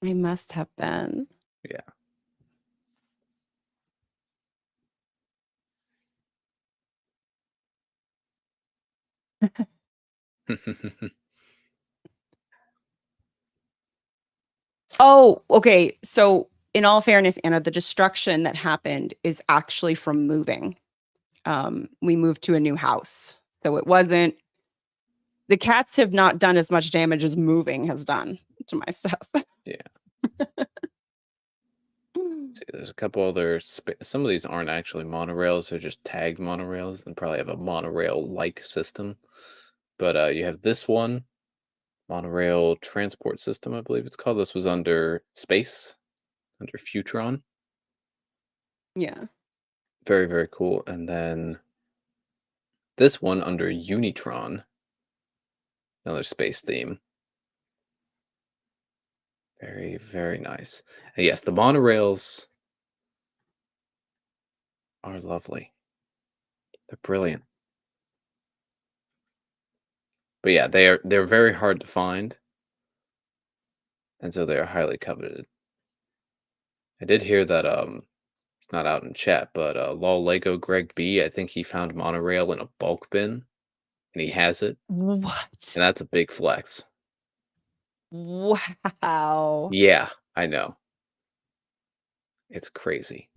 I must have been. Yeah. Oh, okay. So, in all fairness, Anna, the destruction that happened is actually from moving. We moved to a new house. So it wasn't the cats have not done as much damage as moving has done to my stuff. Yeah. See, there's a couple other. Some of these aren't actually monorails; they're just tagged monorails, and probably have a monorail-like system. But you have this one, monorail transport system, I believe it's called. This was under space, under Futron. Yeah. Very, very cool. And then this one under Unitron, another space theme. Very, very nice. And yes, the monorails are lovely. They're brilliant. But yeah, they're very hard to find, and so they are highly coveted. I did hear that it's not out in chat, but Lol Lego Greg B, I think he found monorail in a bulk bin and he has it, What? and that's a big flex. Wow. Yeah, I know. It's crazy.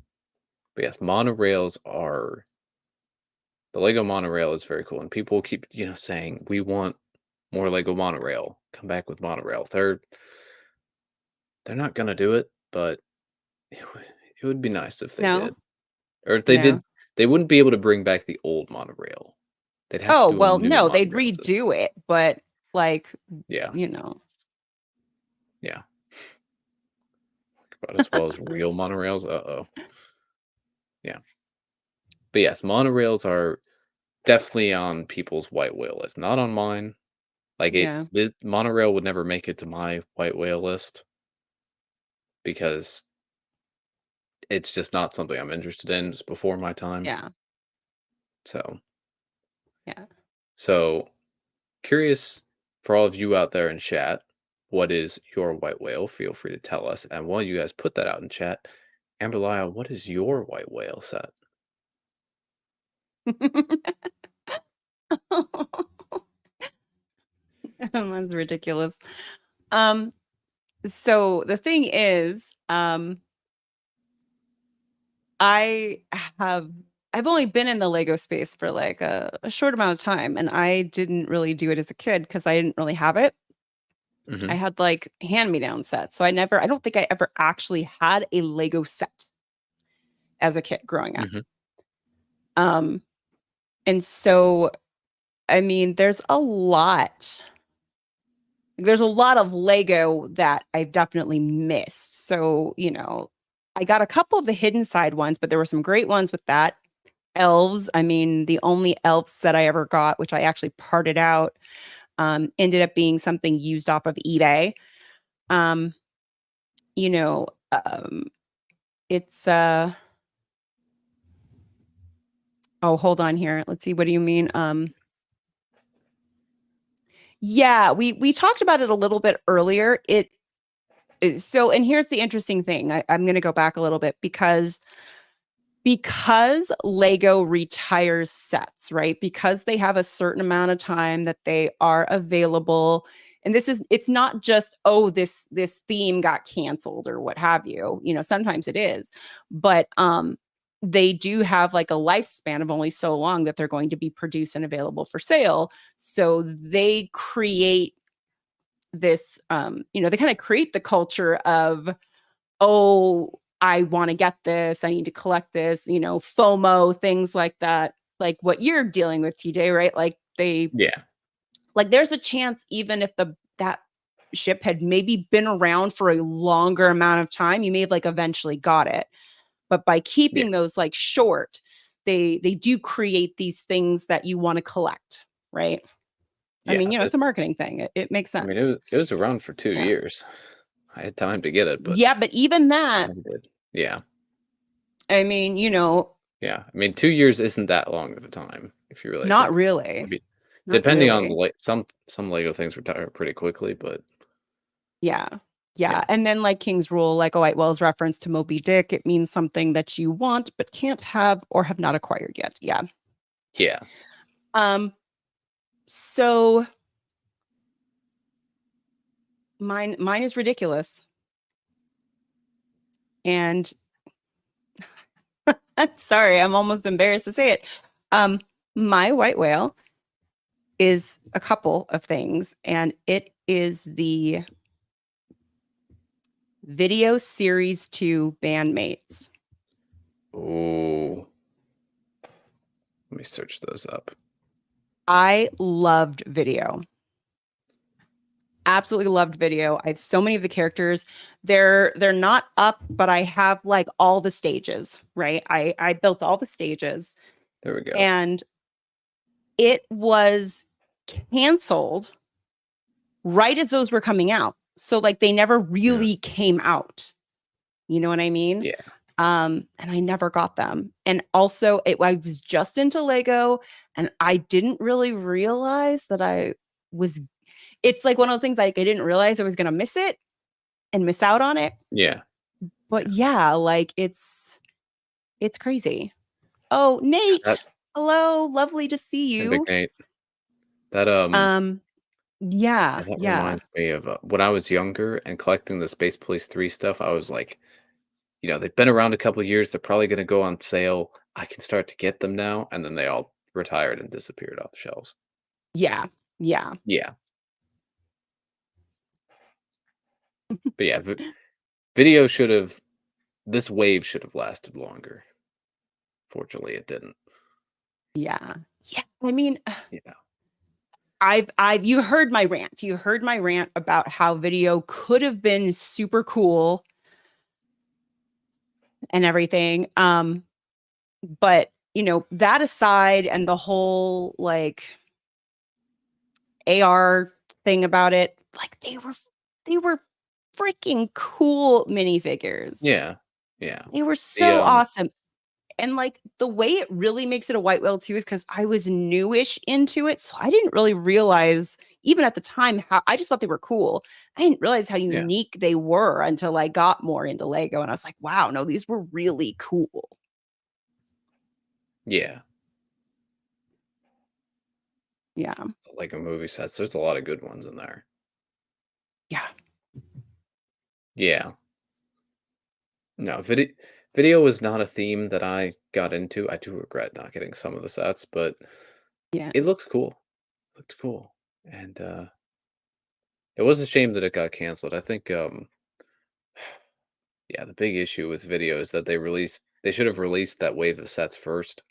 But yes, monorails are the Lego monorail is very cool, and people keep, saying, "We want more Lego monorail. Come back with monorail." They're not gonna do it, but it would be nice if they No? did. Or if they No? did, they wouldn't be able to bring back the old monorail. They'd have to Oh, do a well, new no, they'd monorail system. redo it, but, like, Yeah, you know. yeah. About as well as real monorails. Uh-oh. Yeah. But yes, monorails are definitely on people's white whale list, not on mine. Like Yeah, this monorail would never make it to my white whale list because it's just not something I'm interested in. It's before my time. yeah, So, yeah. so curious for all of you out there in chat, what is your white whale? Feel free to tell us. And while you guys put that out in chat, Amberlia, what is your white whale set? That's ridiculous. Um, so the thing is, I have I've only been in the Lego space for like a short amount of time, and I didn't really do it as a kid because I didn't really have it. I Hmm. had like hand-me-down sets. So I don't think I ever actually had a Lego set as a kid growing up. Hmm. Um, and so I mean, there's a lot of Lego that I've definitely missed. So, I got a couple of the hidden side ones, but there were some great ones with that. Elves, I mean, the only elf set I ever got, which I actually parted out, ended up being something used off of eBay. Um, you know, um, it's oh, hold on here. Let's see. What do you mean? Yeah, we talked about it a little bit earlier. So, and here's the interesting thing. I'm going to go back a little bit because Lego retires sets, right? Because they have a certain amount of time that they are available. And it's not just, oh, this theme got canceled or what have you. Sometimes it is. But they do have like a lifespan of only so long that they're going to be produced and available for sale. So they create this they kind of create the culture of, oh, I want to get this, I need to collect this, FOMO, things like that, like what you're dealing with, TJ, right? Yeah. Like there's a chance, even if that ship had maybe been around for a longer amount of time, you may have like eventually got it. But by Yeah. keeping those like short, they do create these things that you want to collect, right? I Yeah. mean, it's a marketing thing. It makes I mean, sense. it was around for 2 Yeah. years. I had time to get it, but Yeah, but even I that, never did. Yeah. I mean, Yeah. I mean, 2 years isn't that long of a time if you really not think about it. really. Maybe Not depending on the really. some Lego things retire pretty quickly, but Yeah. Yeah. yeah. And then like King's Rule, like a White Whale's reference to Moby Dick, it means something that you want but can't have or have not acquired yet. Yeah. Yeah. Um, so mine is ridiculous. And I'm sorry, I'm almost embarrassed to say it. Um, my white whale is a couple of things, and it is the video series to Bandmates. Oh, let me search those up. I loved video. Absolutely loved video. I have so many of the characters. They're not up, but I have like all the stages, right? I built all the stages, There we go. and it was canceled right as those were coming out. So like they never Yeah. really came out. You know what I mean? Yeah. And I never got them. And also I was just into Lego, and I didn't really realize that was it's like one of the things like I didn't realize I was gonna miss it and miss out on it. Yeah. But yeah, like it's crazy. Oh, That Nate. Hello, lovely to see Hey, Big you. Nate. That, Um, yeah, yeah, that yeah, reminds me of, when I was younger and collecting the Space Police 3 stuff, I was like, they've been around a couple years, they're probably gonna go on sale, I can start to get them now, and then they all retired and disappeared off the shelves. yeah, yeah, Yeah, but yeah, video should have this wave should have lasted longer. Fortunately, it didn't. yeah, yeah. I mean, Yeah. you heard my rant. You heard my rant about how video could have been super cool and everything. But that aside, and the whole like AR thing about it, like they were freaking cool minifigures. Yeah, yeah. They were The, so awesome. And like the way it really makes it a white whale too is because I was newish into it. So I didn't really realize, even at the time, how I just thought they were cool. I didn't realize how yeah, unique they were until I got more into Lego. And I was like, wow, no, these were really cool. yeah. Yeah. Like a movie sets, there's a lot of good ones in there. Yeah. Yeah. No, video was not a theme that I got into. I do regret not getting some of the sets, but Yeah. it looks cool. Looked cool. And, it was a shame that it got canceled. I think, yeah, the big issue with video is that they should have released that wave of sets first,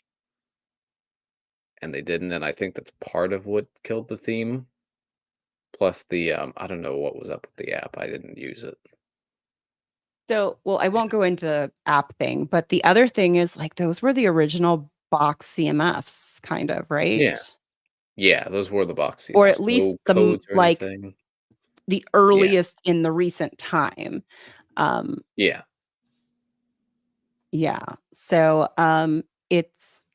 and they didn't, and I think that's part of what killed the theme. Plus the, I don't know what was up with the app. I didn't use it. So, well, I Yeah. won't go into the app thing, but the other thing is like those were the original box CMFs, kind of, Yeah. right? Yeah, those were the box Or CMFs. at least No codes or anything. the Yeah. earliest in the recent time. Um, Yeah. yeah. So, it's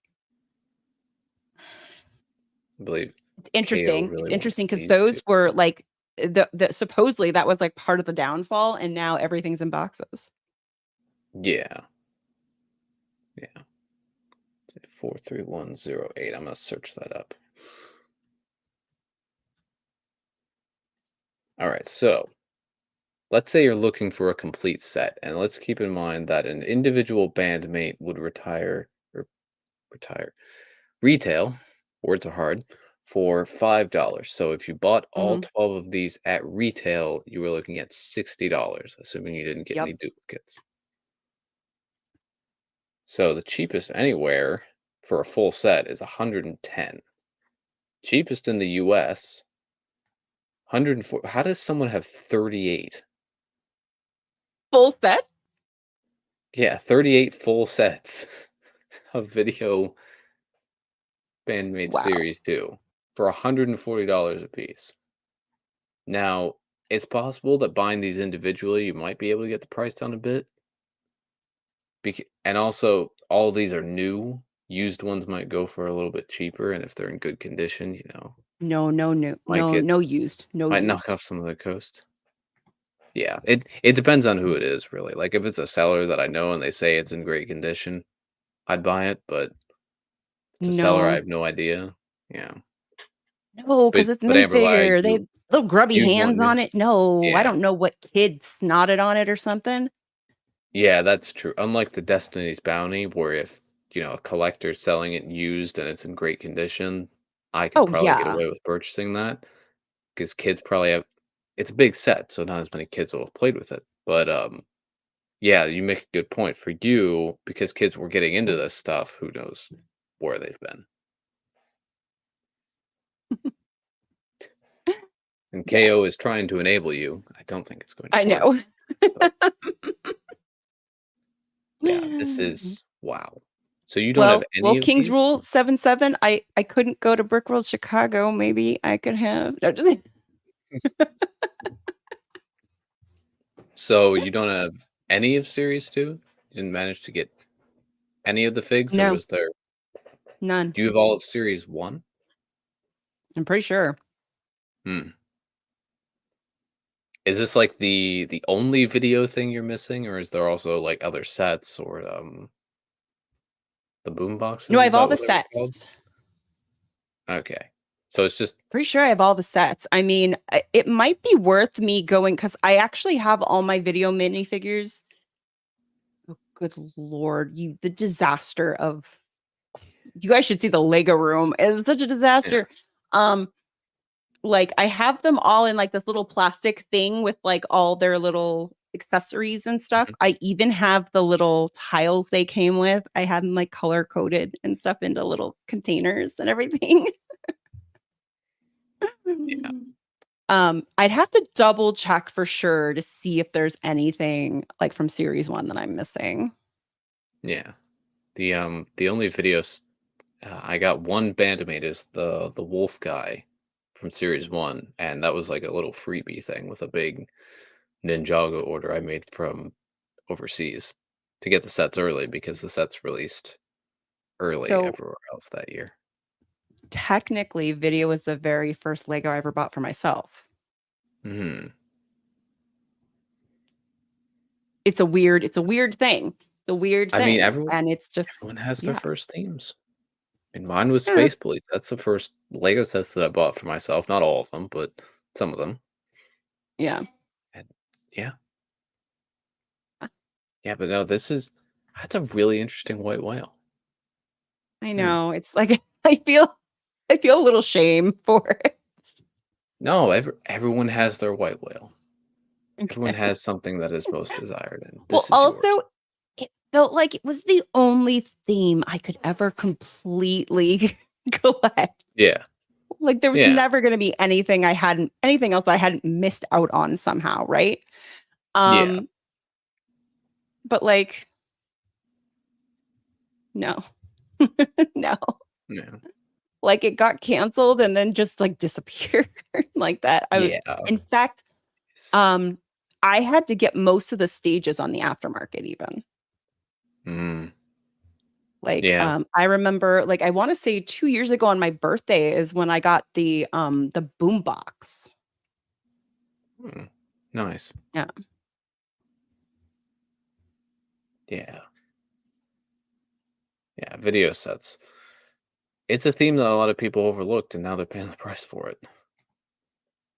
I believe KO interesting. It's really wanted interesting because these 2. those were like the supposedly that was like part of the downfall, and now everything's in boxes. Yeah. Yeah. 43108. I'm gonna search that up. All right. So let's say you're looking for a complete set, and let's keep in mind that an individual bandmate would retire retail. Words are hard for $5. So if you bought all Mhm. 12 of these at retail, you were looking at $60, assuming you didn't get Yep. any duplicates. So the cheapest anywhere for a full set is 110. Cheapest in the US, 104. How does someone have 38? Full set? Yeah, 38 full sets of video Bandmate Wow. Series 2 for $140 a piece. Now, it's possible that buying these individually, you might be able to get the price down a bit. And also, all of these are new. Used ones might go for a little bit cheaper, and if they're in good condition, No, no, no, might no, get no used. No might knock used. off some of the cost. Yeah, it depends on who it is, really. Like if it's a seller that I know and they say it's in great condition, I'd buy it, but if it's a seller I No. have no idea. Yeah. No, But because it's Amberlia, minifigure. They little grubby you'd want hands your on it. No, I yeah. don't know what kid snotted on it or something. Yeah, that's true. Unlike the Destiny's Bounty, where if, a collector's selling it used and it's in great condition, I could Oh, probably get yeah. away with purchasing that because kids probably have it's a big set, so not as many kids will have played with it. But yeah, you make a good point for you because kids were getting into this stuff, who knows where they've been. And Yeah, KO is trying to enable you. I don't think it's going to I work, know. but yeah, this is wow. So you don't have Well, any of King's these? Rule 7-7, I couldn't go to Brickworld Chicago, maybe I could have no, just So you don't have any of Series 2? You didn't manage to get any of the figs, or no, was there none. do you have all of Series 1? I'm pretty sure. Hmm. Is this like the only video thing you're missing, or is there also like other sets or the boom No, I boxes? Is have all that the what they were called? sets. Okay. So it's just Pretty sure I have all the sets. I mean, it might be worth me going because I actually have all my video minifigures. Oh, good Lord, the disaster of you guys should see the Lego room. It's such a yeah. disaster. Um, like I have them all in like this little plastic thing with like all their little accessories and stuff. Mhm. I even have the little tiles they came with. I had them like color coded and stuff into little containers and everything. Yeah. I'd have to double check for sure to see if there's anything like from series 1 that I'm missing. Yeah. The only videos I got one Bandimate is the wolf guy from series 1, and that was like a little freebie thing with a big Ninjago order I made from overseas to get the sets early because the sets released early So everywhere else that year. technically, video was the very first Lego I ever bought for myself. Mhm. It's a weird thing. It's a weird I mean, thing, and it's everyone just has their yeah. first themes. And mine was Yeah, Space Police. That's the first Lego sets that I bought for myself. Not all of them, but some of them. yeah. And yeah, yeah, but no, that's a really interesting white whale. I Hmm. know. It's like I feel a little shame for it. No, everyone has their white whale. Everyone Okay. has something that is most desired, and Well, this is yours. also, it felt like it was the only theme I could ever completely collect. Yeah, Like, there was yeah, never gonna be anything else that I hadn't missed out on somehow, right? yeah, Um, but, like, no. No. yeah, Like, it got canceled and then just, like, disappeared like that. yeah. In fact, It's, um, I had to get most of the stages on the aftermarket even. mm, Like, yeah, I remember, like, I wanna say 2 years ago on my birthday is when I got the boom box. mm, nice. Yeah. Yeah, yeah. Video sets. It's a theme that a lot of people overlooked, and now they're paying the price for it.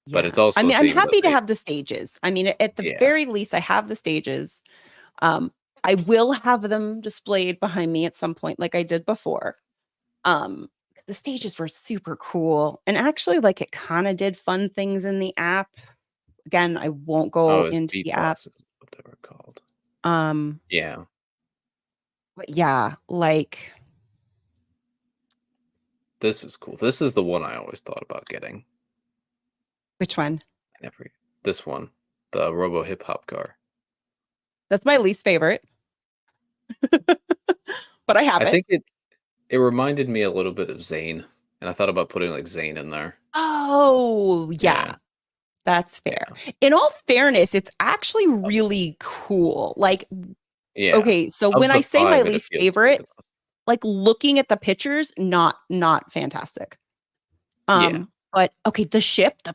But it's Yeah. I also a mean, I'm theme that happy to they, have the stages. I mean, at the yeah. very least, I have the stages. Um, I will have them displayed behind me at some point like I did before. 'Cause the stages were super cool, and actually, like, it kinda did fun things in the app. Again, I won't Oh, go it's into the app. beatboxes is what they were called. Um, Yeah. but yeah, like This is cool. This is the one I always thought about getting. which one? I never this one, the Robo Hip Hop car. That's my least favorite, but I have I it. think it reminded me a little bit of Zayn, and I thought about putting, like, Zayn in there. Oh, yeah, Yeah, that's fair. yeah. In all fairness, it's actually really cool. Like, Yeah. okay, so Of when the I say my 5, it least appeals to me the favorite, most. like, looking at the pictures, not fantastic. Yeah. But okay, the ship, the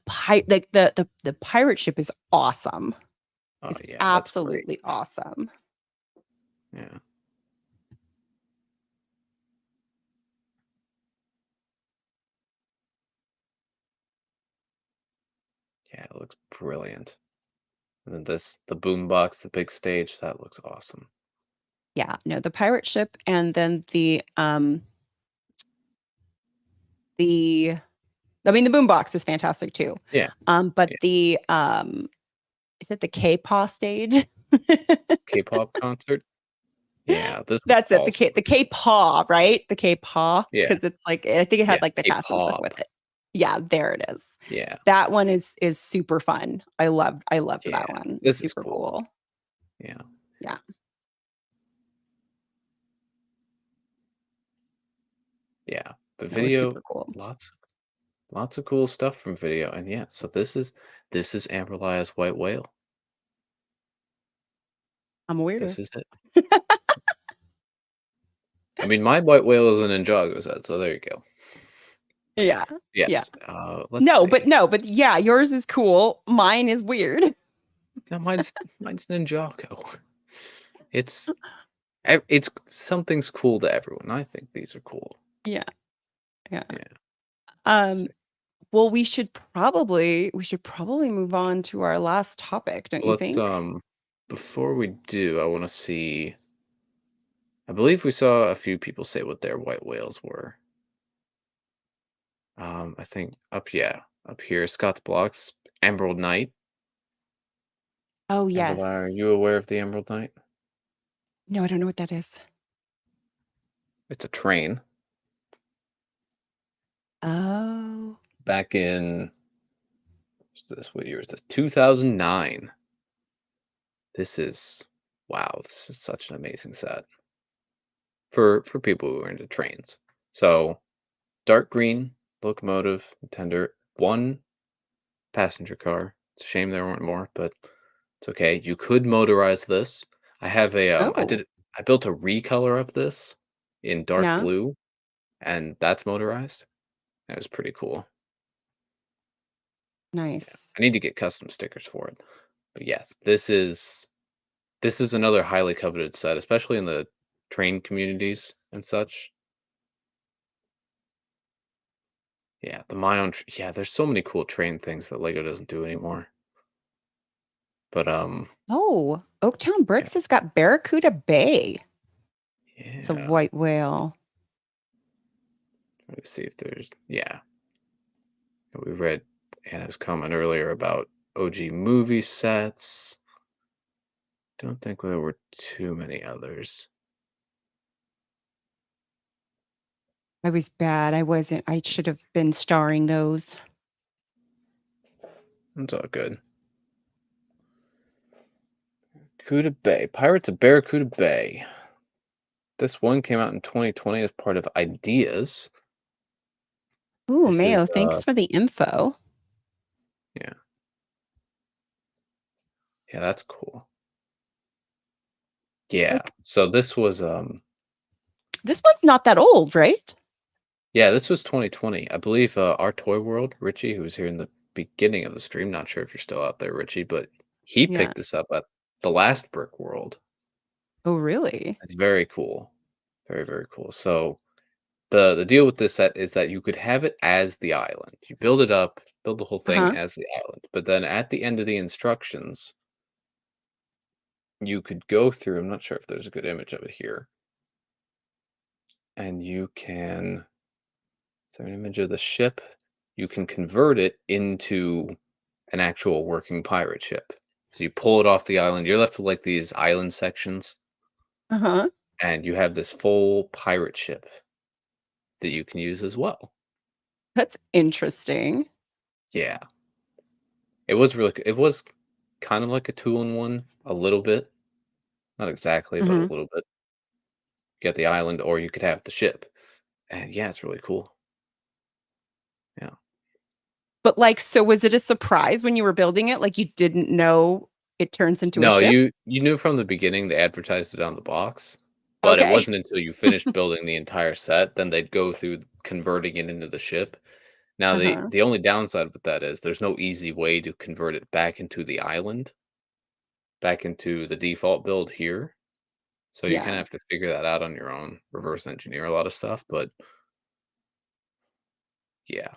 pirate ship is awesome. Oh, Is yeah, that's great. absolutely awesome. Yeah. Yeah, it looks brilliant. And then the boombox, the big stage, that looks awesome. Yeah, no, the pirate ship and then the I mean, the boombox is fantastic too. Yeah, But yeah. is it the K-paw stage? K-pop concert? Yeah, this was That's it, also the really cool. K-paw, right? The K-paw, Yeah, because it's like I think it yeah, had, like, the cats and stuff K-pop. with it. Yeah, there it is. Yeah, That one is super fun. I loved that yeah. one. It's This is super cool. cool. Yeah, Yeah, yeah. But that was video, super cool. lots of cool stuff from video, and yeah, so this is Amberlia's white whale. I'm a weirdo. This is it. I mean, my white whale is an Ninjago set, so there you go. Yeah, yeah. Yes, let's see. No, but yeah, yours is cool. Mine is weird. No, mine's Ninjago. It's it's something's cool to everyone. I think these are cool. Yeah, yeah. Yeah. Let's Um, see. Well, we should probably move on to our last topic, don't you Let's think? before we do, I want to see. I believe we saw a few people say what their white whales were. I think up here, Scott's blocks, Emerald Knight. Oh, Amberlia, are yes. you aware of the Emerald Knight? No, I don't know what that is. It's a train. Oh. Back in what's this? What year is this? 2009. This is wow. This is such an amazing set for people who are into trains. So dark green locomotive, tender, one passenger car. It's a shame there weren't more, but it's okay. You could motorize this. I have a Oh, I built a recolor of this in dark yeah. blue, and that's motorized. That was pretty cool. Yeah. Nice. I need to get custom stickers for it. But yes, this is another highly coveted set, especially in the train communities and such. Yeah, the yeah, there's so many cool train things that Lego doesn't do anymore. But Oh, Oaktown yeah, Bricks has got Barracuda Bay. It's a yeah. white whale. Let me see if there's yeah. We read Anna's comment earlier about OG movie sets. Don't think there were too many others. I was bad. I wasn't. I should have been starring those. It's all good. Cuda Bay. Pirates of Barracuda Bay. This one came out in 2020 as part of Ideas. Ooh, This is Mayo, thanks for the info. yeah. Yeah, that's cool. Yeah. Like, So this one's not that old, right? yeah, this was 2020. I believe our Toy World, Richie, who was here in the beginning of the stream, not sure if you're still out there, Richie, but he Yeah. picked this up at the last Brick World. Oh, really? It's very cool. Very, very cool. So the deal with this set is that you could have it as the island. You build it up, build the whole thing Uh-huh. as the island. But then at the end of the instructions, you could go through, I'm not sure if there's a good image of it here, and you can, is there an image of the ship? You can convert it into an actual working pirate ship. So you pull it off the island. You're left with like these island sections, Uh-huh. and you have this full pirate ship that you can use as well. That's interesting. Yeah, it was really. It was kind of like a two-in-one, a little bit, not exactly, but a Mhm. little bit. Get the island, or you could have the ship, and yeah, it's really cool. Yeah. But, like, so was it a surprise when you were building it? Like, you didn't know it turns into a No, ship? you knew from the beginning they advertised it on the box, but it Okay. wasn't until you finished building the entire set, then they'd go through converting it into the ship. Now Uh-huh. the only downside with that is there's no easy way to convert it back into the island, back into the default build here. So you kinda Yeah, have to figure that out on your own, reverse engineer a lot of stuff, but yeah,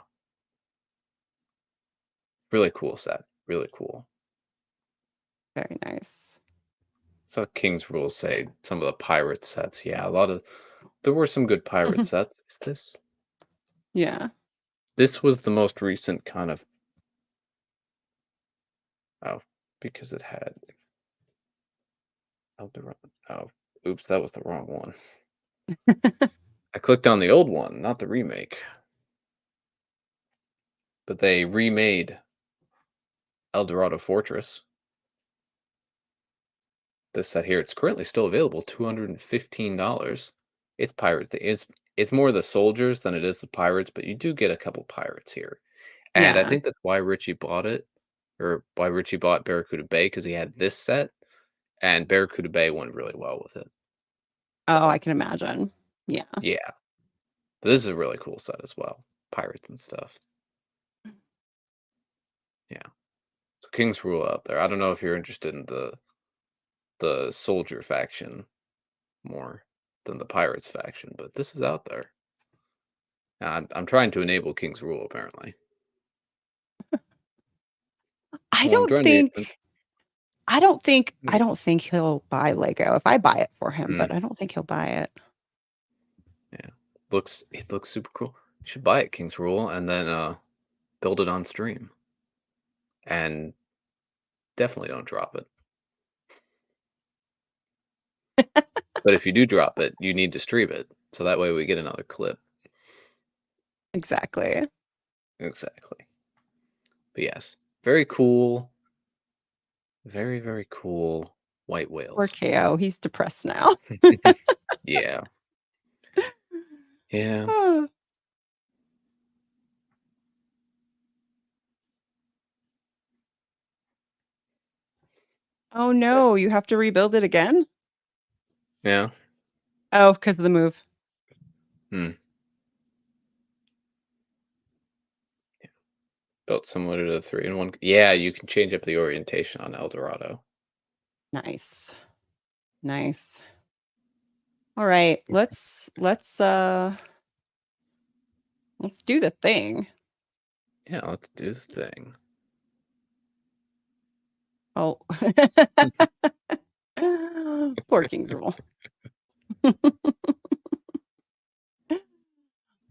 really cool set, really cool. very nice. So King's Rules say some of the pirate sets, yeah, a lot of there were some good pirate sets. Is Yeah. this was the most recent kind of oh, because it had Eldorado. Oh, oops, that was the wrong one. I clicked on the old one, not the remake. But they remade Eldorado Fortress. This set here, it's currently still available, $215. It's pirate. It's more the soldiers than it is the pirates, but you do get a couple pirates here. And I Yeah. think that's why Richie bought it, or why Richie bought Barracuda Bay, because he had this set, and Barracuda Bay went really well with it. Oh, I So can imagine. Yeah. yeah, but this is a really cool set as well. Pirates and stuff. Yeah. So King's Rule out there. I don't know if you're interested in the soldier faction more than the pirates faction, but this is out there. I'm trying to enable King's Rule apparently. I Well, I'm don't joining the. think I don't think he'll buy Lego if I buy it for him, Mm, but I don't think he'll buy it. yeah, it looks super cool. You should buy it, King's Rule, and then build it on stream, and definitely don't drop it. But if you do drop it, you need to stream it, so that way we get another clip. Exactly. Exactly. But yes, very cool. Very, very cool white Poor whales. KO, he's depressed now. Yeah. Yeah. Oh But no, you have to rebuild it again? yeah. Oh, because of the move. Hmm. Yeah. Built similar to the 3-in-1. Yeah, you can change up the orientation on Eldorado. Nice. Nice. All right, let's do the thing. Yeah, let's do the thing. Oh. Poor King's Rule.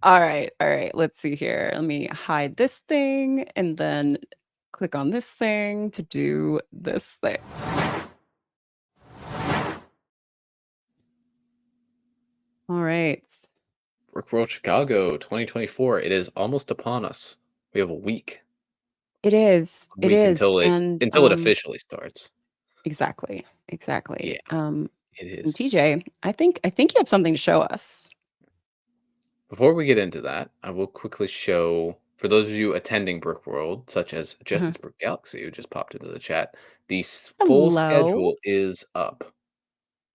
All right, all right. Let's see here. Let me hide this thing and then click on this thing to do this thing. All right. Brick World Chicago 2024. It is almost upon us. We have a week. It is. A It week is. And until it officially starts. exactly. Exactly. Yeah, it And is. TJ, I think you have something to show us. Before we get into that, I will quickly show, for those of you attending Brick World, such as Uh-huh. Justice Brick Galaxy, who just popped into the chat, the full Hello. schedule is up.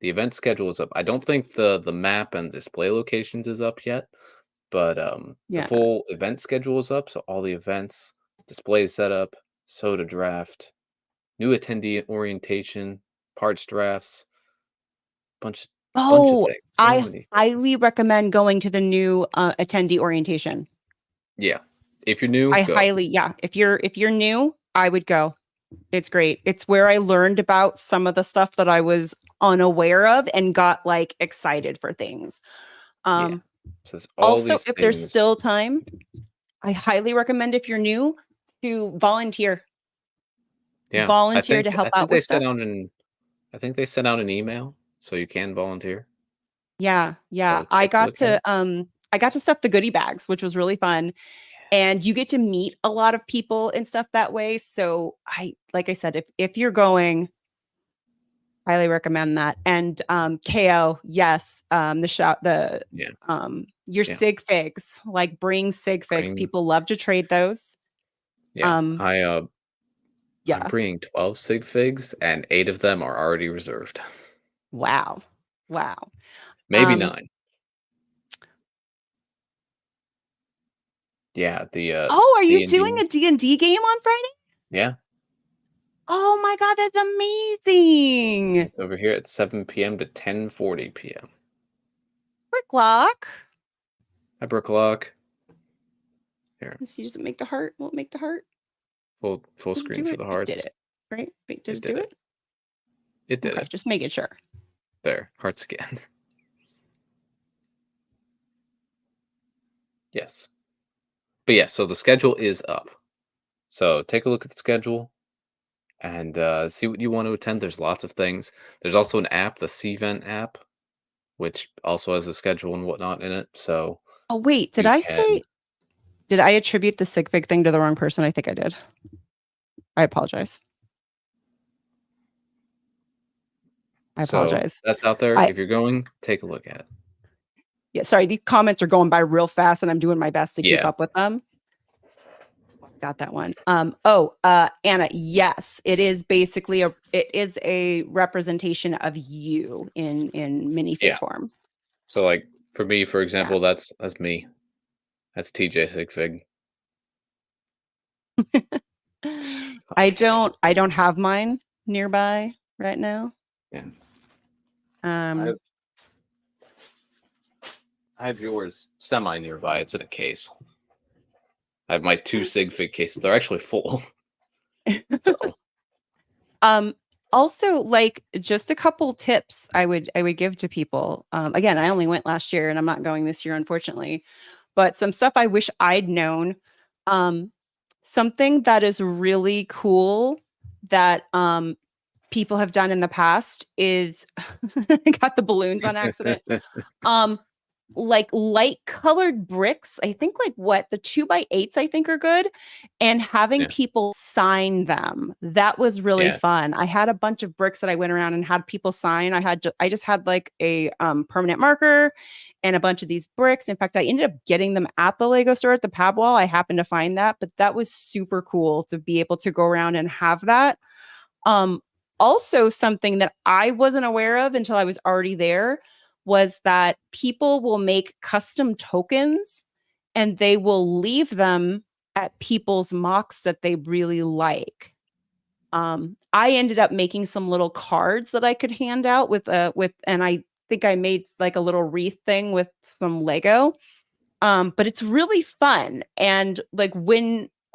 The event schedule is up. I don't think the map and display locations is up yet, but the Yeah. full event schedule is up. So all the events, display setup, soda draft, new attendee orientation, parts drafts, bunch of Oh, things. So I many things. highly recommend going to the new attendee orientation. Yeah. If you're new, I go. highly, yeah. If you're new, I would go. It's great. It's where I learned about some of the stuff that I was unaware of and got like excited for things. Yeah. Um, Says all Also, these if there's things. still time, I highly recommend if you're new to volunteer. Yeah. I Volunteer think to help I think out they with sent stuff. out an I think they sent out an email so you can volunteer. Yeah, yeah. So take a look at it. I got to stuff the goodie bags, which was really fun. And you get to meet a lot of people and stuff that way. So I like I said, if you're going, highly recommend that. And KO, yes, Yeah. your Yeah. sig figs, like bring sig figs. Bring People love to trade those. yeah. Um, I'm yeah. bringing 12 sig figs and 8 of them are already reserved. Wow. Wow. Maybe Um, 9. Yeah, oh, are you doing D&D. a D&D game on Friday? Yeah, Oh my God, that's amazing. it's over here at 7 p.m. to 10:40 p.m. Bricklock. Hi, Brooklock. Here, Let's see, does it make the heart? Will it make the heart? full Did it screen do for it? the It did hearts. it. Right? Wait, did It it did do it. it? It did Okay, it. just making sure. There, hearts again. Yes. But yes, so the schedule is up. So take a look at the schedule and see what you want to attend. There's lots of things. There's also an app, the Cvent app, which also has a schedule and whatnot in it. So Oh, wait, you can. did I attribute the sig fig thing to the wrong person? I think I did. I apologize. I So apologize. that's out there. I If you're going, take a look at it. Yeah, sorry, these comments are going by real fast and I'm doing my best to keep Yeah. up with them. Got that one. Anna, yes, it is a representation of you in minifig Yeah. form. So like for me, for Yeah. example, that's me. That's TJ Sigfig. I don't have mine nearby right now. Yeah. I Um, have I have yours semi nearby. It's in a case. I have my 2 Sigfig cases. They're actually full. So Um, Also, like just a couple tips I would give to people. Again, I only went last year and I'm not going this year, unfortunately. But some stuff I wish I'd known. Um, Something that is really cool that people have done in the past is got the balloons on accident. Um, like light colored bricks. I think like what the 2x8s I think are good, and having yeah, people sign them. That was really yeah, fun. I had a bunch of bricks that I went around and had people sign. I just had like a permanent marker and a bunch of these bricks. In fact, I ended up getting them at the Lego store at the pab wall. I happened to find that, but that was super cool to be able to go around and have that. Um, Also, something that I wasn't aware of until I was already there was that people will make custom tokens and they will leave them at people's mocks that they really like. I ended up making some little cards that I could hand out and I think I made like a little wreath thing with some Lego. But it's really fun. And like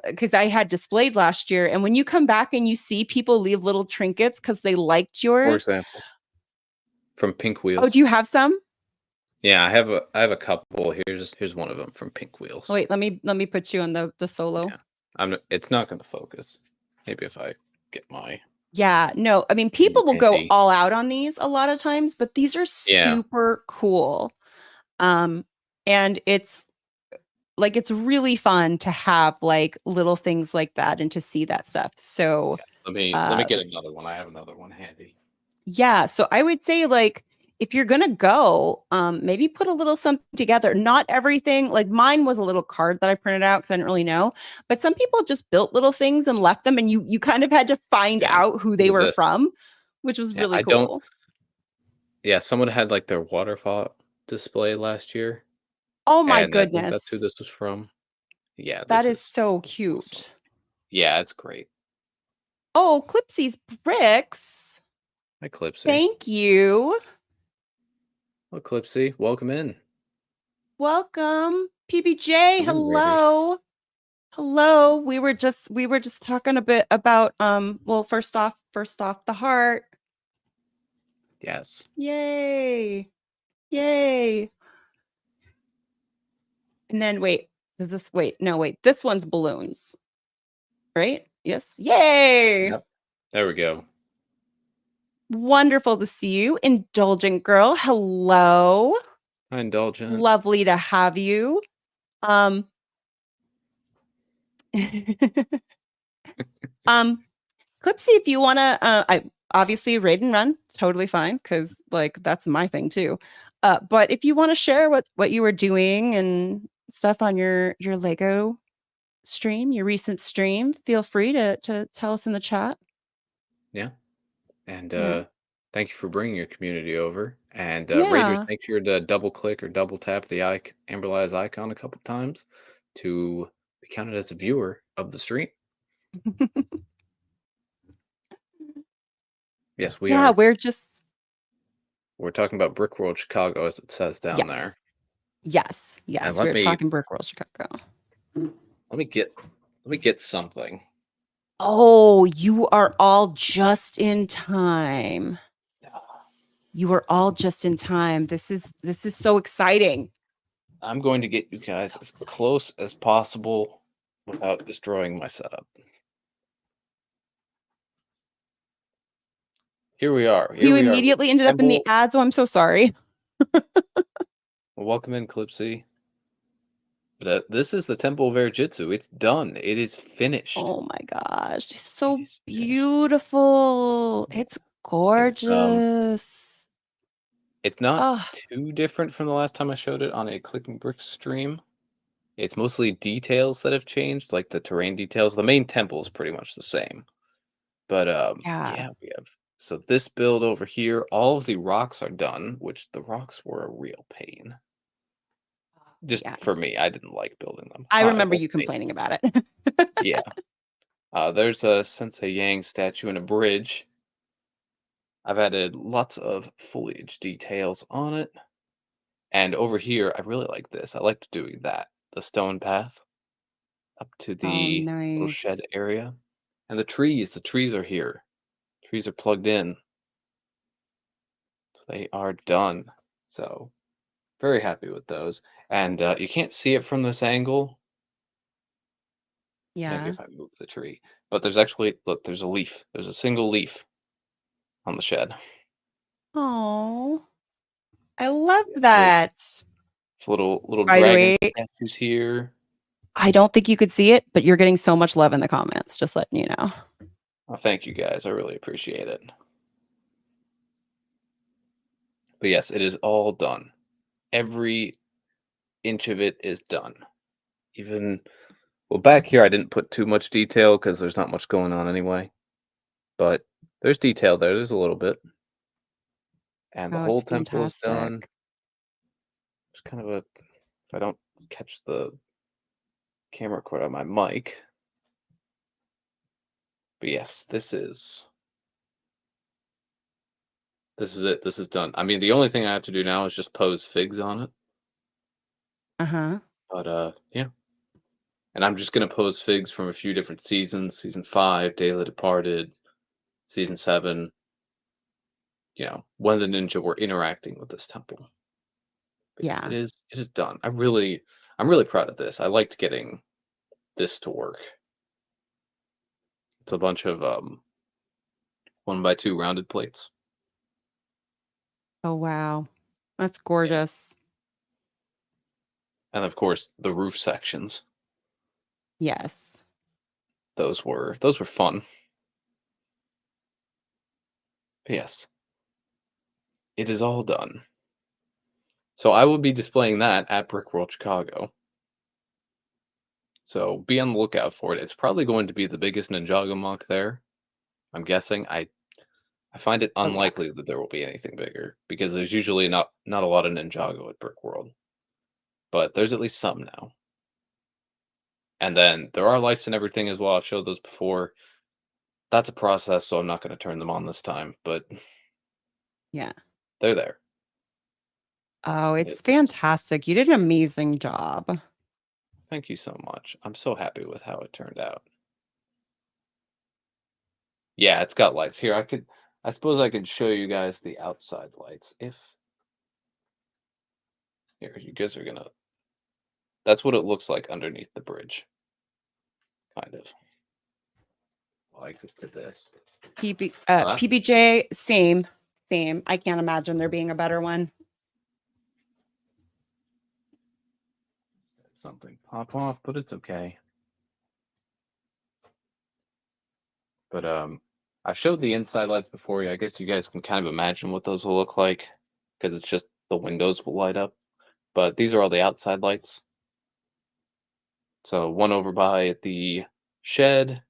because I had displayed last year, and when you come back and you see people leave little trinkets because they liked for yours. example, from Pink Oh, do Wheels. you have some? Yeah, I have a couple. Here's one of them from Pink Oh, Wheels. wait, let me put you on the solo. Yeah, it's not gonna focus. Maybe if I get my Yeah, no, I mean, thing people will go handy. all out on these a lot of times, but these are Yeah, super cool. Um, and it's really fun to have like little things like that and to see that stuff. So, let me uh, get another one. I have another one handy. yeah, so I would say like if you're gonna go, maybe put a little something together. Not everything, like mine was a little card that I printed out because I didn't really know, but some people just built little things and left them, and you kind of had to find Yeah, out who look they at were this. from, which was Yeah, really I don't. cool. Yeah, someone had like their waterfall display last year, Oh my and I think that's who goodness, this was from. Yeah, that this is is so awesome. cute. Yeah, it's great. Oh, Clipsy's bricks. Eclipsey. Thank you. Eclipsey, welcome in. Welcome, PBJ. Come in, Rary. Hello. Hello. We were just talking a bit about well, first off the heart. Yes. Yay. Yay. And then wait, does this wait, no, wait, this one's balloons, right? Yes. Yay. Yep. There we go. Wonderful to see you. Indulgent girl. Hello. Indulgent. Lovely to have you. Um um Clipsy, if you want to, I obviously raid and run, totally fine, because like that's my thing too. But if you want to share what you were doing and stuff on your Lego stream, your recent stream, feel free to tell us in the chat. Yeah. And Yeah, thank you for bringing your community over. And Raiders, yeah. make sure to double click or double tap the Amberlia's icon a couple times to be counted as a viewer of the stream. Yes, we Yeah, are. we're just We're talking about Brickworld Chicago, as it says down yes, there. yes, And yes. We're talking Brickworld Chicago. let me get let me get something. Oh, you are all just in time. You are all just in time. This is so exciting. I'm going to get you So guys as exciting. close as possible without destroying my setup. Here we are. Here You we are with immediately ended up in the Temple. ads. Oh, I'm so sorry. Well, welcome in, Clipsy. But this is the Temple of Air Jitsu. It's done. It is finished. Oh my gosh. It's It so is finished. beautiful. It's It's gorgeous. it's not Oh, too different from the last time I showed it on a Clicking Bricks stream. It's mostly details that have changed, like the terrain details. The main temple is pretty much the same. But yeah. yeah, we have so this build over here, all of the rocks are done, which the rocks were a real pain. Just Yeah. for me, I didn't like building them. I I remember won't you say complaining about it. yeah. There's a Sensei Yang statue and a bridge. I've added lots of foliage details on it. And over here, I really like this. I like doing that. The stone path up to Oh, the little shed nice. area. And the trees are here. Trees are plugged in. So they are done. So very happy with those. And you can't see it from this angle. Maybe Yeah. if I move the tree. But there's actually, look, there's a leaf. There's a single leaf on the shed. Oh, I love Yes, it is. that. It's little By the dragon way, statues here. I don't think you could see it, but you're getting so much love in the comments, just letting you know. Oh, thank you guys. I really appreciate it. But yes, it is all done. Every inch of it is done. Even well, back here I didn't put too much detail because there's not much going on anyway. But there's detail there. There's a little bit, and the Oh, whole it's temple is done. fantastic. There's kind of a if I don't catch the camera cord on my mic. But yes, this is it. This is done. I mean, the only thing I have to do now is just pose figs on it. Uh-huh. But yeah. And I'm just gonna pose figs from a few different seasons. Season 5, Day of the Departed, season 7, when the ninja were interacting with this temple. But yes, Yeah. it is done. I'm really proud of this. I liked getting this to work. It's a bunch of 1x2 rounded plates. Oh, wow. That's Yeah. gorgeous. And of course the roof sections. Yes. Those were fun. But yes, it is all done. So I will be displaying that at Brickworld Chicago. So be on the lookout for it. It's probably going to be the biggest Ninjago mock there. I'm guessing. I find it Oh, yeah. unlikely that there will be anything bigger because there's usually not a lot of Ninjago at Brick World, but there's at least some now. And then there are lights and everything as well. I've showed those before. That's a process, so I'm not going to turn them on this time, but Yeah. they're there. Oh, And it's fantastic. You did an amazing job. thank you so much. I'm so happy with how it turned out. Yeah, it's got lights here. I suppose I could show you guys the outside lights if here you guys are gonna. That's what it looks like underneath the bridge, kind of. Like to this. Huh? PBJ, same. Same. I can't imagine there being a better one. Something pop off, but it's okay. But I showed the inside lights before you. I guess you guys can kind of imagine what those will look like because it's just the windows will light up. But these are all the outside lights. So one over by the shed,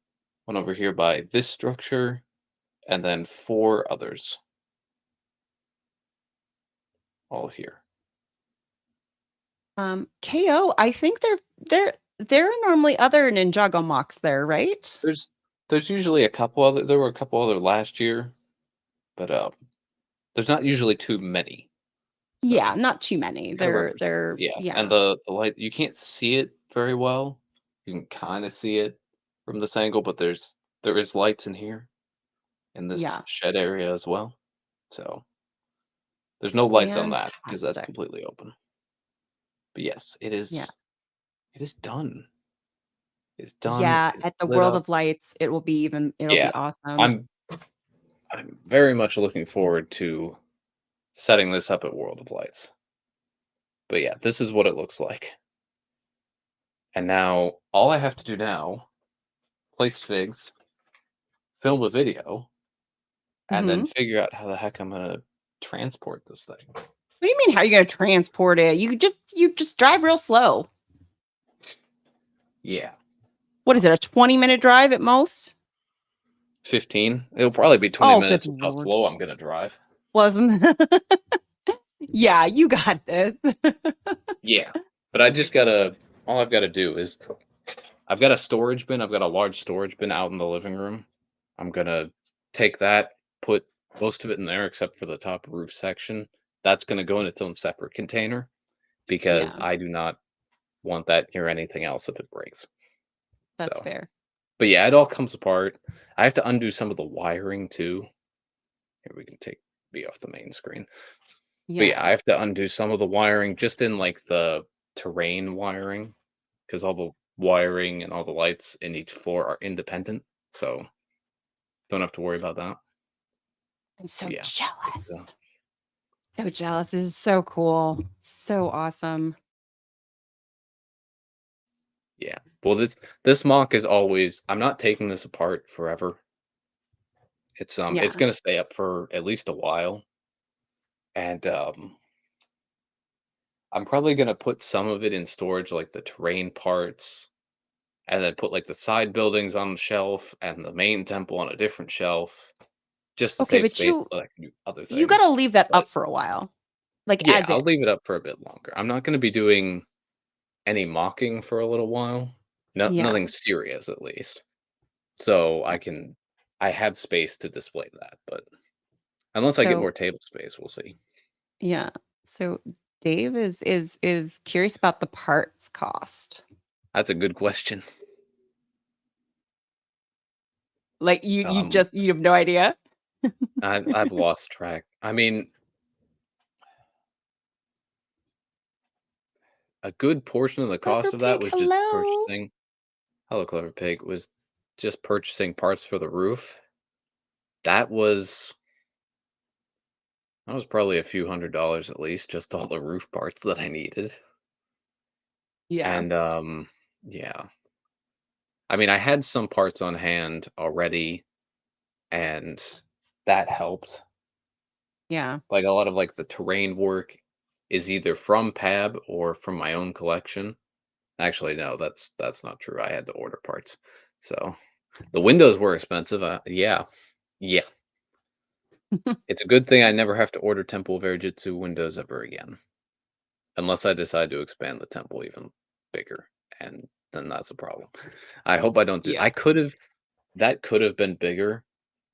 one over here by this structure, and then 4 others all here. KO, I think there are normally other Ninjago mocks there, right? There's there's usually a couple other there were a couple other last year, but there's not usually too many. Yeah, So not too many. you gotta represent. They're Yeah, and yeah. the light you can't see it very well. You can kind of see it from this angle, but there is lights in here in this Yeah. shed area as well. So there's no lights on that because that's Fantastic. completely open. But yes, Yeah. it is done. It's done. Yeah, It's at the lit World up. of Lights, it'll Yeah, be awesome. I'm I'm very much looking forward to setting this up at World of Lights. But yeah, this is what it looks like. And now all I have to do now, place figs, film a video, and then Mhm. figure out how the heck I'm gonna transport this thing. What do you mean how are you gonna transport it? You just drive real slow. Yeah, What is it, a 20-minute drive at most? 15. It'll probably be 20 Oh, good minutes with how lord. slow I'm gonna drive. Wasn't Yeah, you got this. Yeah, but I just gotta. All I've got to do is I've got a storage bin. I've got a large storage bin out in the living room. I'm gonna take that, put most of it in there except for the top roof section. That's gonna go in its own separate container because Yeah, I do not want that near anything else if it breaks. that's So, fair. But yeah, it all comes apart. I have to undo some of the wiring too. Here we can take be off the main screen. But yeah, Yeah. I have to undo some of the wiring just in like the terrain wiring because all the wiring and all the lights in each floor are independent. So don't have to worry about that. I'm so But yeah, it's jealous. So jealous. This is so cool. So awesome. yeah. Well, this mock is always. I'm not taking this apart forever. It's Yeah. gonna stay up for at least a while, and I'm probably gonna put some of it in storage, like the terrain parts, and then put like the side buildings on the shelf and the main temple on a different shelf, just to Okay, save but space so that I can do other you got to things. leave that But up for a while. Like yeah, as I'll is. leave it up for a bit longer. I'm not gonna be doing any mocking for a little while. No, Yeah. nothing serious at least. So I have space to display that, but unless I get So more table space, we'll see. yeah. So Dave is curious about the parts cost. That's a good question. Like Um, you have no idea. I've lost track. I mean, a good portion of the Clever cost of that pig, was just hello. purchasing. Hello, clever pig. Was just purchasing parts for the roof. That was that was probably a few $100s at least, just all the roof parts that I needed. Yeah. And yeah. I mean, I had some parts on hand already, and that helped. Yeah. Like a lot of like the terrain work is either from Pab or from my own collection. Actually, no, that's not true. I had to order parts. So the windows were expensive. Yeah, yeah. It's a good thing I never have to order Temple of Jitsu windows ever again, unless I decide to expand the temple even bigger, and then that's a problem. I hope I don't do. Yeah. I could have that could have been bigger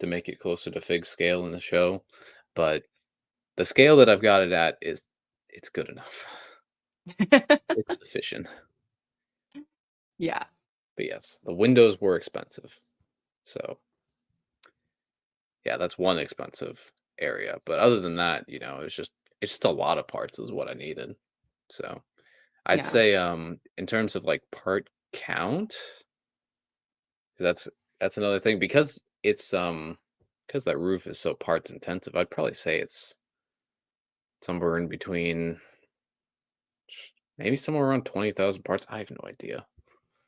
to make it closer to Fig scale in the show, but the scale that I've got it at is it's good enough. It's sufficient. Yeah. But yes, the windows were expensive. So yeah, that's one expensive area. But other than that, it's just a lot of parts is what I needed. So I'd Yeah. say in terms of like part count, 'cause that's another thing because it's because that roof is so parts intensive, I'd probably say it's somewhere in between maybe somewhere around 20,000 parts. I have no idea.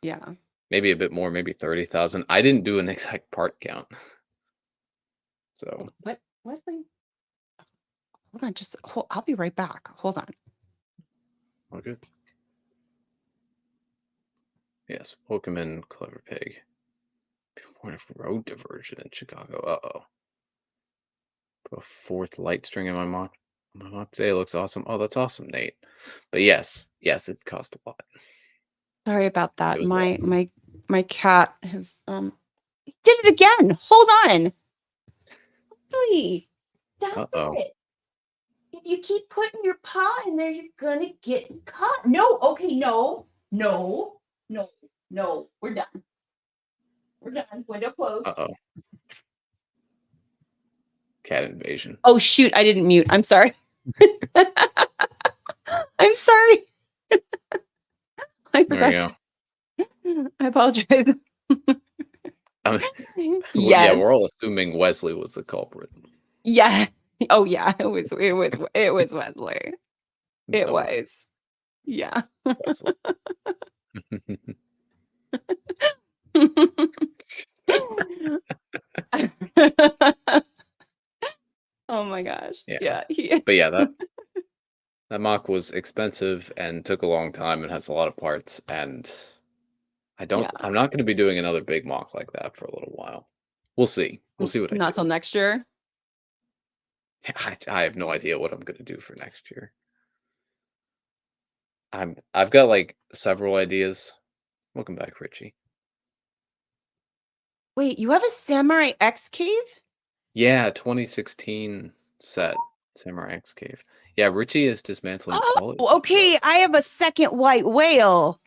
Yeah. Maybe a bit more, maybe 30,000. I didn't do an exact part count. So, What Wesley? Hold on, I'll be right back. Hold on. all good. Yes, welcome in, Clever Pig. Point of road diversion in Chicago. Uh-oh. Put a fourth light string in my mock today. Looks awesome. Oh, that's awesome, Nate. But yes, it cost a lot. Sorry about It that. was a lot. My cat has did it again. Hold on. Please stop Uh-oh. it. If you keep putting your paw in there, you're gonna get caught. No, okay, no, no, no, no. We're done. We're done. Window closed. Uh-oh. Cat invasion. Oh shoot, I didn't mute. I'm sorry. I'm sorry. I There we forgot go. I apologize. I mean, yeah, we're Yes. all assuming Wesley was the culprit. Yeah. Oh yeah, it was Wesley. It's It always was. Yeah. Wesley. Oh my gosh. Yeah. Yeah. But yeah, that mock was expensive and took a long time and has a lot of parts, and Yeah. I'm not gonna be doing another big mock like that for a little while. We'll see. We'll see what I Not till do. next year. I have no idea what I'm gonna do for next year. I've got like several ideas. Welcome back, Richie. Wait, you have a Samurai X cave? Yeah, 2016 set Samurai X Cave. Yeah, Richie is dismantling Oh, all his stuff. okay. I have a second white whale.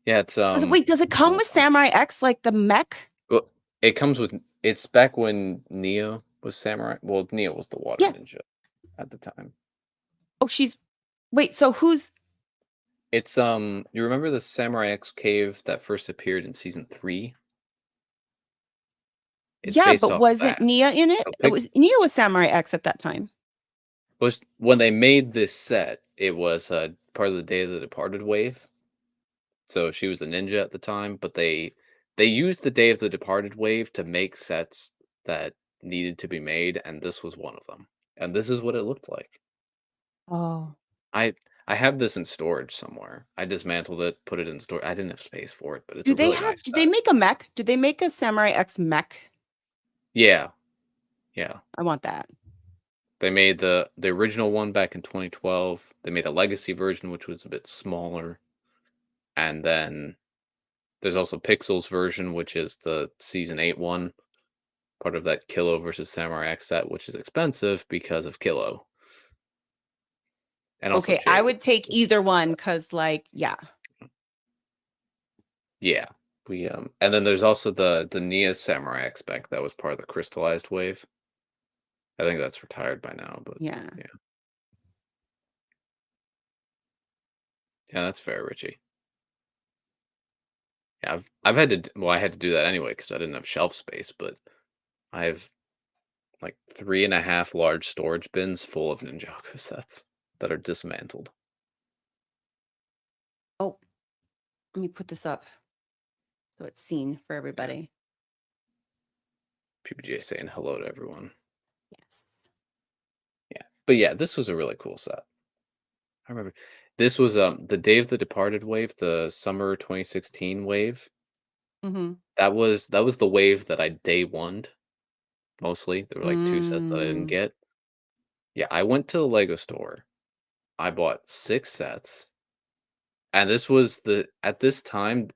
Yeah, it's Wait, does it come with Samurai X, like the mech? well, it comes with it's back when Neo was samurai. Well, Neo was the water Yeah. ninja at the time. Oh, wait, so who's It's you remember the Samurai X cave that first appeared in season 3? It's yeah, based but off of wasn't that. Nia in it? So It pick was Nia was Samurai X at that time. was when they made this set, it was part of the Day of the Departed wave. So she was a ninja at the time, but they used the Day of the Departed wave to make sets that needed to be made, and this was one of them. And this is what it looked like. Oh. I I have this in storage somewhere. I dismantled it, put it in storage. I didn't have space for it, but it's a really nice Do they set. make a mech? Do they make a Samurai X mech? Yeah, yeah. I want that. They made the original one back in 2012. They made a legacy version, which was a bit smaller, and then there's also Pixel's version, which is the season 8 one, part of that Kilo versus Samurai X set, which is expensive because of Kilo, and also Okay, I Jade would take was either the one set. because, like, yeah. Yeah, we and then there's also the Nia Samurai X spec that was part of the crystallized wave. I think that's retired by now, but Yeah. yeah, yeah, that's fair, Richie. Yeah, I've had to well, I had to do that anyway because I didn't have shelf space, but I have like 3.5 large storage bins full of Ninjago sets that are dismantled. Oh, let me put this up so it's seen for Yeah, everybody. PBJ saying hello to everyone. Yes. Yeah, but yeah, this was a really cool set. I remember this was the Day of the Departed wave, the summer 2016 wave. Mm-hmm. That was the wave that I day one mostly. There were like 2 sets that I didn't Mm, get. Yeah, I went to the Lego store. I bought 6 sets, and this was the at this time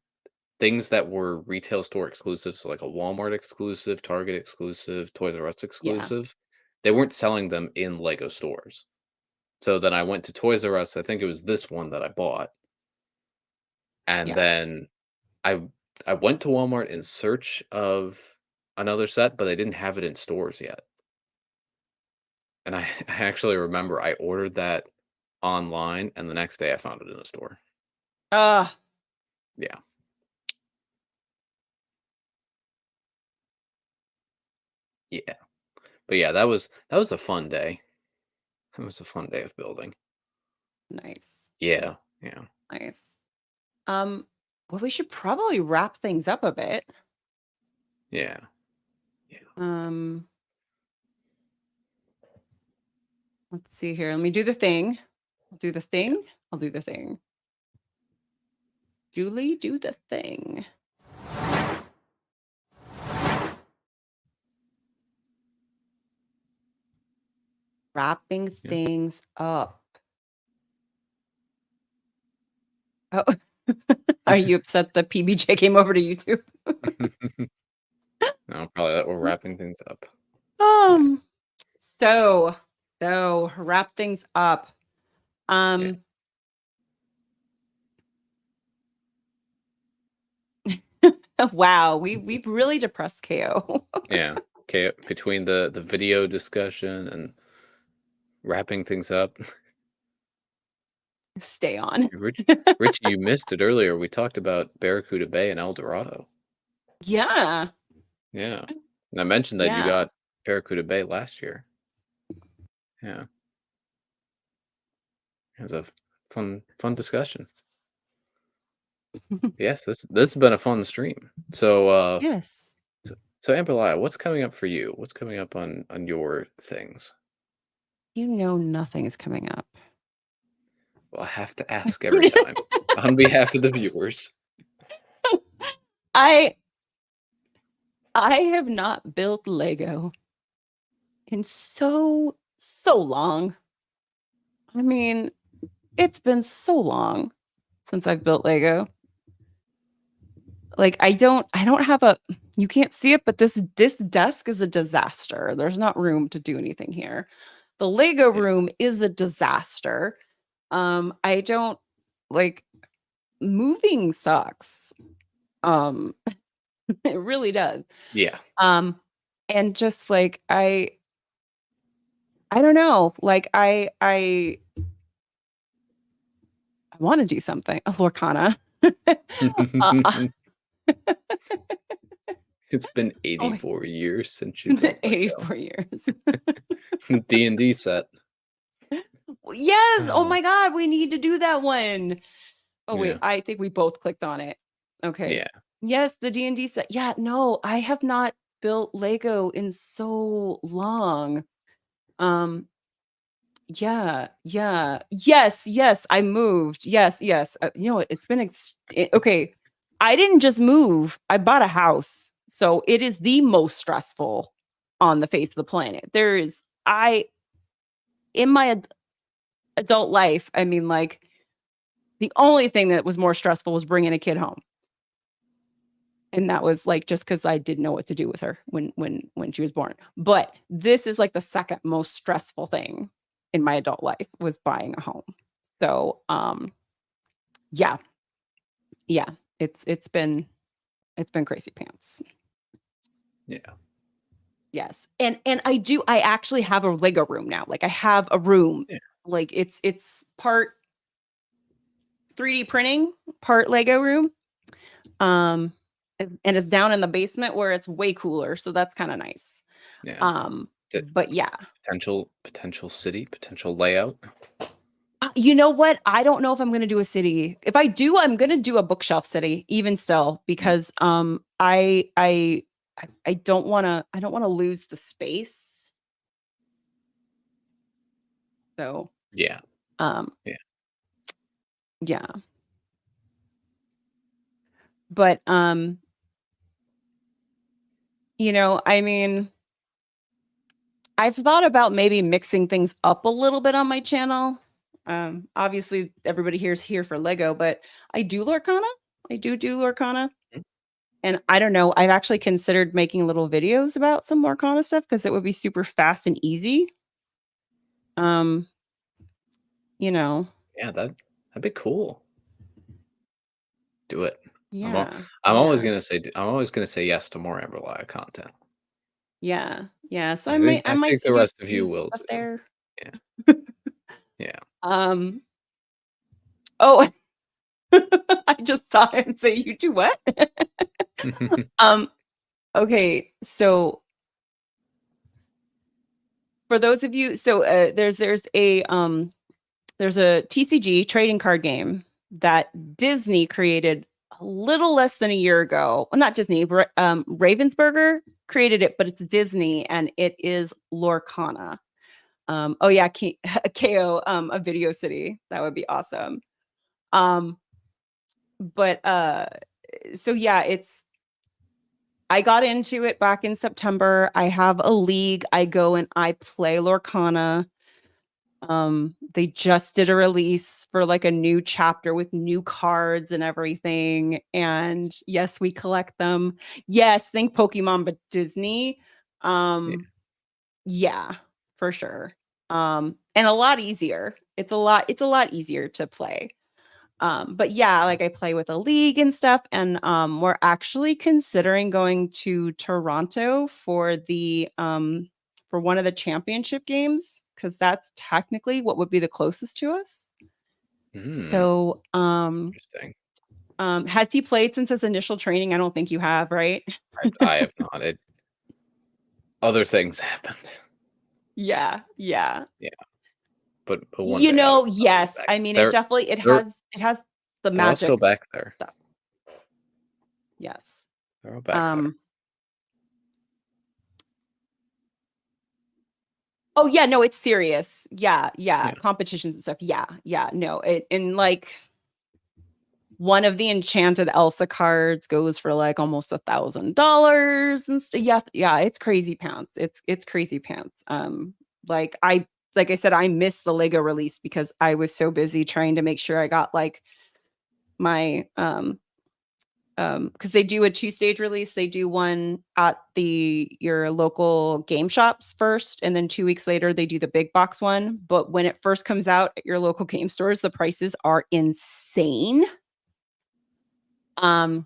things that were retail store exclusive, so like a Walmart exclusive, Target exclusive, Toys R Us yeah. exclusive, they weren't selling them in Lego stores. So then I went to Toys R Us, I think it was this one that I bought, and Yeah. then I I went to Walmart in search of another set, but they didn't have it in stores yet. And I I actually remember I ordered that online, and the next day I found it in a store. Uh, Yeah, yeah. But yeah, that was a fun day. It was a fun day of building. nice. Yeah, yeah, Nice. Um, well, we should probably wrap things up a bit. yeah, yeah, Um, let's see here. Let me do the thing. I'll do the yeah. thing. I'll do the thing. Julie, do the thing. Wrapping Yeah. things up. Oh, are you upset that PBJ came over to YouTube? No, probably that we're wrapping things up. Yeah, Um, so wrap things up. yeah, Um, wow, we've really depressed KO. yeah. Okay, between the video discussion and wrapping things up, Stay on. Richie, you missed it earlier. We talked about Barracuda Bay and El Dorado. Yeah. Yeah, and I mentioned that you Yeah. got Barracuda Bay last year. Yeah, it was a fun discussion. Yes, this has been a fun stream. So Yes. so Amberlia, what's coming up for you? What's coming up on your things? You know nothing is coming up. Well, I have to ask every time on behalf of the viewers. I I have not built Lego in so long. I mean, it's been so long since I've built Lego. Like I don't have a you can't see it, but this desk is a disaster. There's not room to do anything here. The Lego Yeah, room is a disaster. I don't like moving sucks. Um, it really does. Yeah. Um, and just like I don't know, like I want to do something. A Lorcana. uh, It's been oh, my- 84 years since you built Lego. 84 years. D&D set. Yes. Oh Oh, my God. We need to do that one. Oh, wait. yeah. I think we both clicked on it. Okay. Yeah. Yes. The D&D set. Yeah. No, I have not built Lego in so long. Um, yeah. Yeah. Yes. Yes. I moved. Yes. Yes. You know what? It's been okay. I didn't just move. I bought a house. So it is the most stressful on the face of the planet. There is, in my adult life, I mean, like, the only thing that was more stressful was bringing a kid home. And that was like just because I didn't know what to do with her when she was born. But this is like the second most stressful thing in my adult life was buying a home. So yeah, yeah, it's been crazy pants. Yeah. Yes. And I actually have a Lego room now. Like I have a room. Yeah. Like it's part 3D printing, part Lego room. Um and it's down in the basement where it's way cooler, so that's kind of nice. Yeah. Um The but yeah. potential city, potential layout. You know what? I don't know if I'm going to do a city. If I do, I'm going to do a bookshelf city even still Mm, because I I don't want to lose the space. So, yeah. um Yeah. yeah. But I mean, I've thought about maybe mixing things up a little bit on my channel. Obviously everybody here's here for Lego, but I do Lorcana. I do Lorcana. Mm, And I don't know, I've actually considered making little videos about some Lorcana stuff because it would be super fast and easy. Um, you know, yeah, that'd be cool. Do it. yeah, I'm always yeah, gonna say I'm always gonna say yes to more Amberlia content. yeah, yeah. So I think I I might think the do rest of do you will stuff too. there. Yeah. Yeah. Um, oh, I just saw him say, "You do what?" Um, okay, so for those of you, so there's a TCG trading card game that Disney created a little less than a year ago. Well, not Disney, Ravensburger created it, but it's Disney and it is Lorcana. Oh yeah, KO, a Video City. That would be awesome. Um, but so yeah, I got into it back in September. I have a league. I go and I play Lorcana. They just did a release for like a new chapter with new cards and everything. And yes, we collect them. Yes, think Pokemon, but Disney. Yeah. Um, yeah, for sure. And a lot easier. It's a lot easier to play. But yeah, like I play with a league and stuff, and we're actually considering going to Toronto for one of the championship games because that's technically what would be the closest to us. Hmm. So, Interesting. has he played since his initial training? I don't think you have, right? I have not. Other things happened. Yeah, yeah. Yeah. But one day I'll be Yes. back. I mean, it definitely They're it has the they're all still magic back there. stuff. Yes. They're all back there. Um, Oh, yeah, no, it's serious. Yeah, yeah, Yeah. competitions and stuff. Yeah, yeah, no, it and, like, one of the enchanted Elsa cards goes for, like, almost $1,000 and yeah, yeah, it's crazy pants. It's crazy pants. Like I said, I missed the Lego release because I was so busy trying to make sure I got, like, my, because they do a two-stage release. They do one at your local game shops first, and then 2 weeks later, they do the big box one. But when it first comes out at your local game stores, the prices are insane. Um,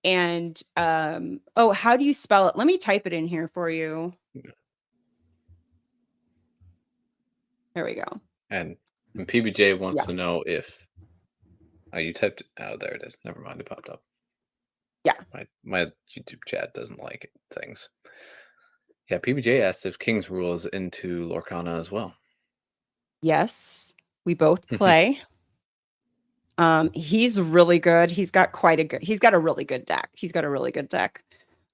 and oh, how do you spell it? Let me type it in here for you. There we go. And PBJ wants Yeah. to know if you typed. Oh, there it is. Never mind, it popped up. Yeah. My YouTube chat doesn't like things. Yeah, PBJ asked if King's Rule is into Lorcana as well. Yes. We both play. He's really good. He's got a really good deck. He's got a really good deck.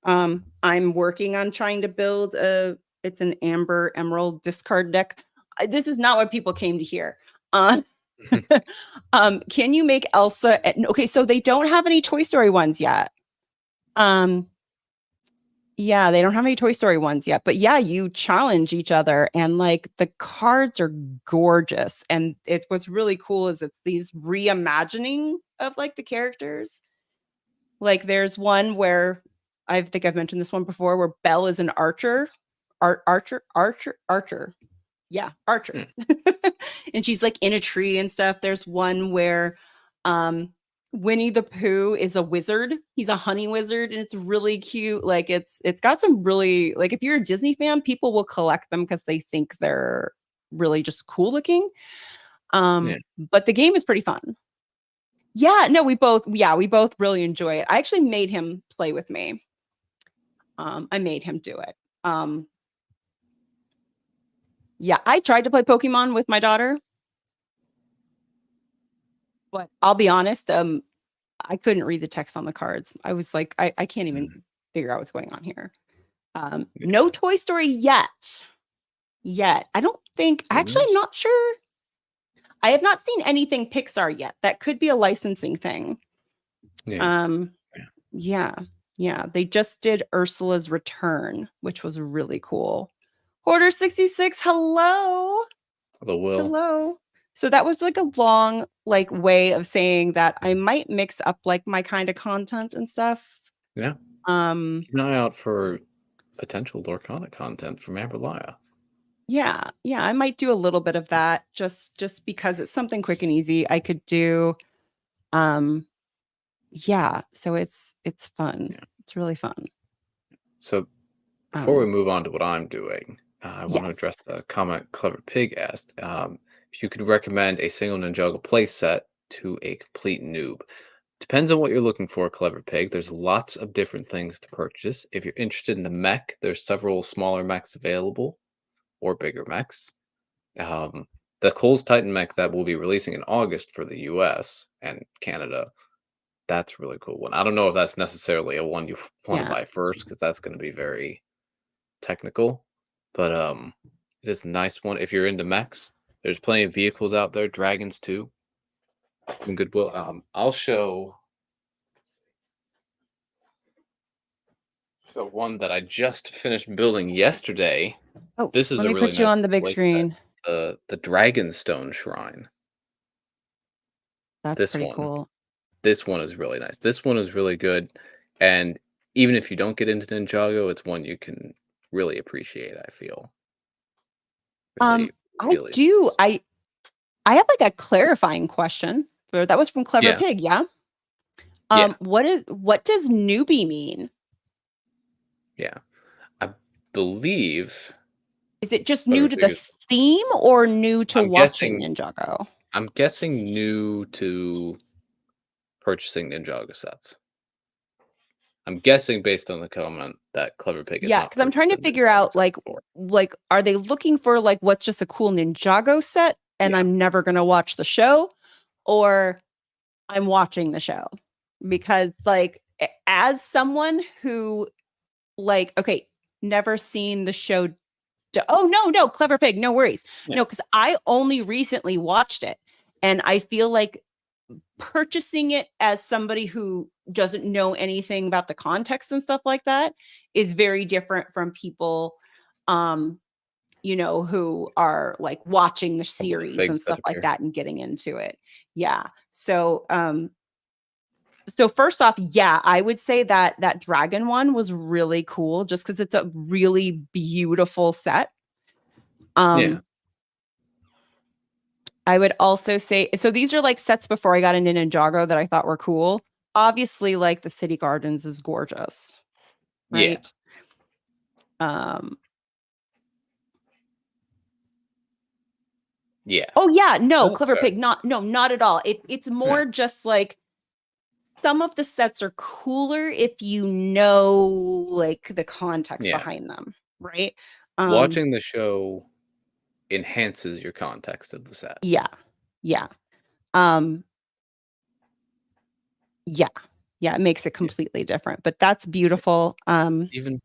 I'm working on trying to build it's an Amber Emerald discard deck. This is not what people came to hear. Uh, can you make Elsa? Okay, so they don't have any Toy Story ones yet. Yeah, they don't have any Toy Story ones yet, but yeah, you challenge each other and like the cards are gorgeous. And what's really cool is it's these reimagining of like the characters. Like there's one where I think I've mentioned this one before where Belle is an archer. Archer. Yeah, archer. Hmm. And she's like in a tree and stuff. There's one where Winnie the Pooh is a wizard. He's a honey wizard and it's really cute. Like it's got some really like if you're a Disney fan, people will collect them because they think they're really just cool looking. Yeah. But the game is pretty fun. Yeah, no, we both really enjoy it. I actually made him play with me. I made him do it. Yeah, I tried to play Pokemon with my daughter, but I'll be honest, I couldn't read the text on the cards. I was like, I can't even figure out what's going on here. Yeah. No Toy Story yet. I don't think, actually, I'm not sure. I have not seen anything Pixar yet. That could be a licensing thing. Yeah. Yeah. They just did Ursula's Return, which was really cool. Hoarder 66, hello. Hello, Will. Hello. So that was like a long like way of saying that I might mix up like my kind of content and stuff. Yeah. Keep an eye out for potential Lorcana content from Amberlia. Yeah, I might do a little bit of that just because it's something quick and easy I could do. Yeah, so it's fun. Yeah. It's really fun. So before we Um, move on to what I'm doing, I want to address yes. the comment Clever Pig asked. If you could recommend a single Ninjago play set to a complete noob. Depends on what you're looking for, Clever Pig. There's lots of different things to purchase. If you're interested in the mech, there's several smaller mechs available or bigger mechs. The Cole's Titan mech that we'll be releasing in August for the US and Canada, that's a really cool one. I don't know if that's necessarily a one you want to Yeah. buy first because that's going to be very technical, but it is a nice one if you're into mechs. There's plenty of vehicles out there, dragons too, in Goodwill. I'll show one that I just finished building yesterday. Oh, This is let a me really put you nice on the big play set. screen. The Dragonstone Shrine. That's This pretty one. cool. This one is really nice. This one is really good, and even if you don't get into Ninjago, it's one you can really appreciate. I feel really, I really do. nice. I have like a clarifying question. That was from Clever Yeah, Pig, yeah? yeah, What does newbie mean? yeah. I believe Is it just new Clever to Pig the is. theme or new to I'm watching guessing. Ninjago? I'm guessing new to purchasing Ninjago sets. I'm guessing based on the comment that Clever Pig has Yeah, not because I'm trying purchased a to figure Ninjago out set before. like are they looking for like what's just a cool Ninjago set and Yeah, I'm never gonna watch the show, or I'm watching the show? Because like as someone who like okay, never seen the show. Oh no, Clever Pig, no worries. yeah, No, because I only recently watched it, and I feel like purchasing it as somebody who doesn't know anything about the context and stuff like that is very different from people um who are like watching the couple of series and figs that stuff like appear. that and getting into it. Yeah. So first off, yeah, I would say that that dragon one was really cool just cuz it's a really beautiful set. Yeah, Um I would also say so these are like sets before I got into Ninjago that I thought were cool. Obviously, like the City Gardens is gorgeous, Yeah. right? Um, Yeah. oh yeah, no, That's Clever fair. Pig, not at all. It's Yeah. more just like some of the sets are cooler if you know like the context Yeah. behind them, right? Um, Watching the show enhances your context of the set. yeah, yeah. Um, yeah. Yeah, it makes it Yeah. completely different, but that's beautiful. Even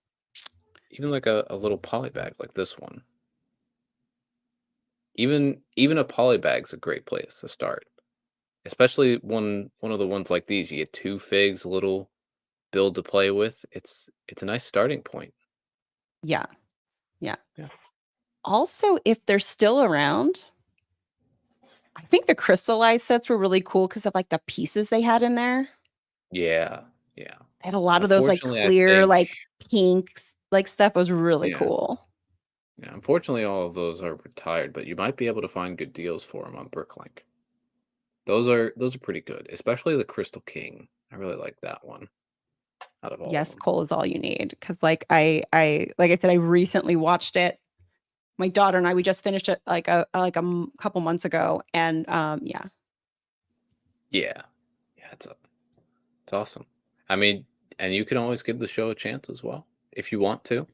even like a little poly bag like this one. Even a poly bag's a great place to start. Especially one of the ones like these. You get two figs, a little build to play with. It's a nice starting point. Yeah, yeah. Yeah. Also, if they're still around, I think the crystallized sets were really cool because of like the pieces they had in there. Yeah. Yeah. They had a lot of those like Unfortunately, I clear, think like pinks, like stuff was really yeah. cool. Yeah, unfortunately, all of those are retired, but you might be able to find good deals for them on Bricklink. Those are pretty good, especially the Crystal King. I really like that one out of all of Yes, them. coal is all you need. Cause like like I said, I recently watched it. My daughter and I, we just finished it like couple months ago. And yeah. Yeah, yeah, it's awesome. I mean, and you can always give the show a chance as well if you want to.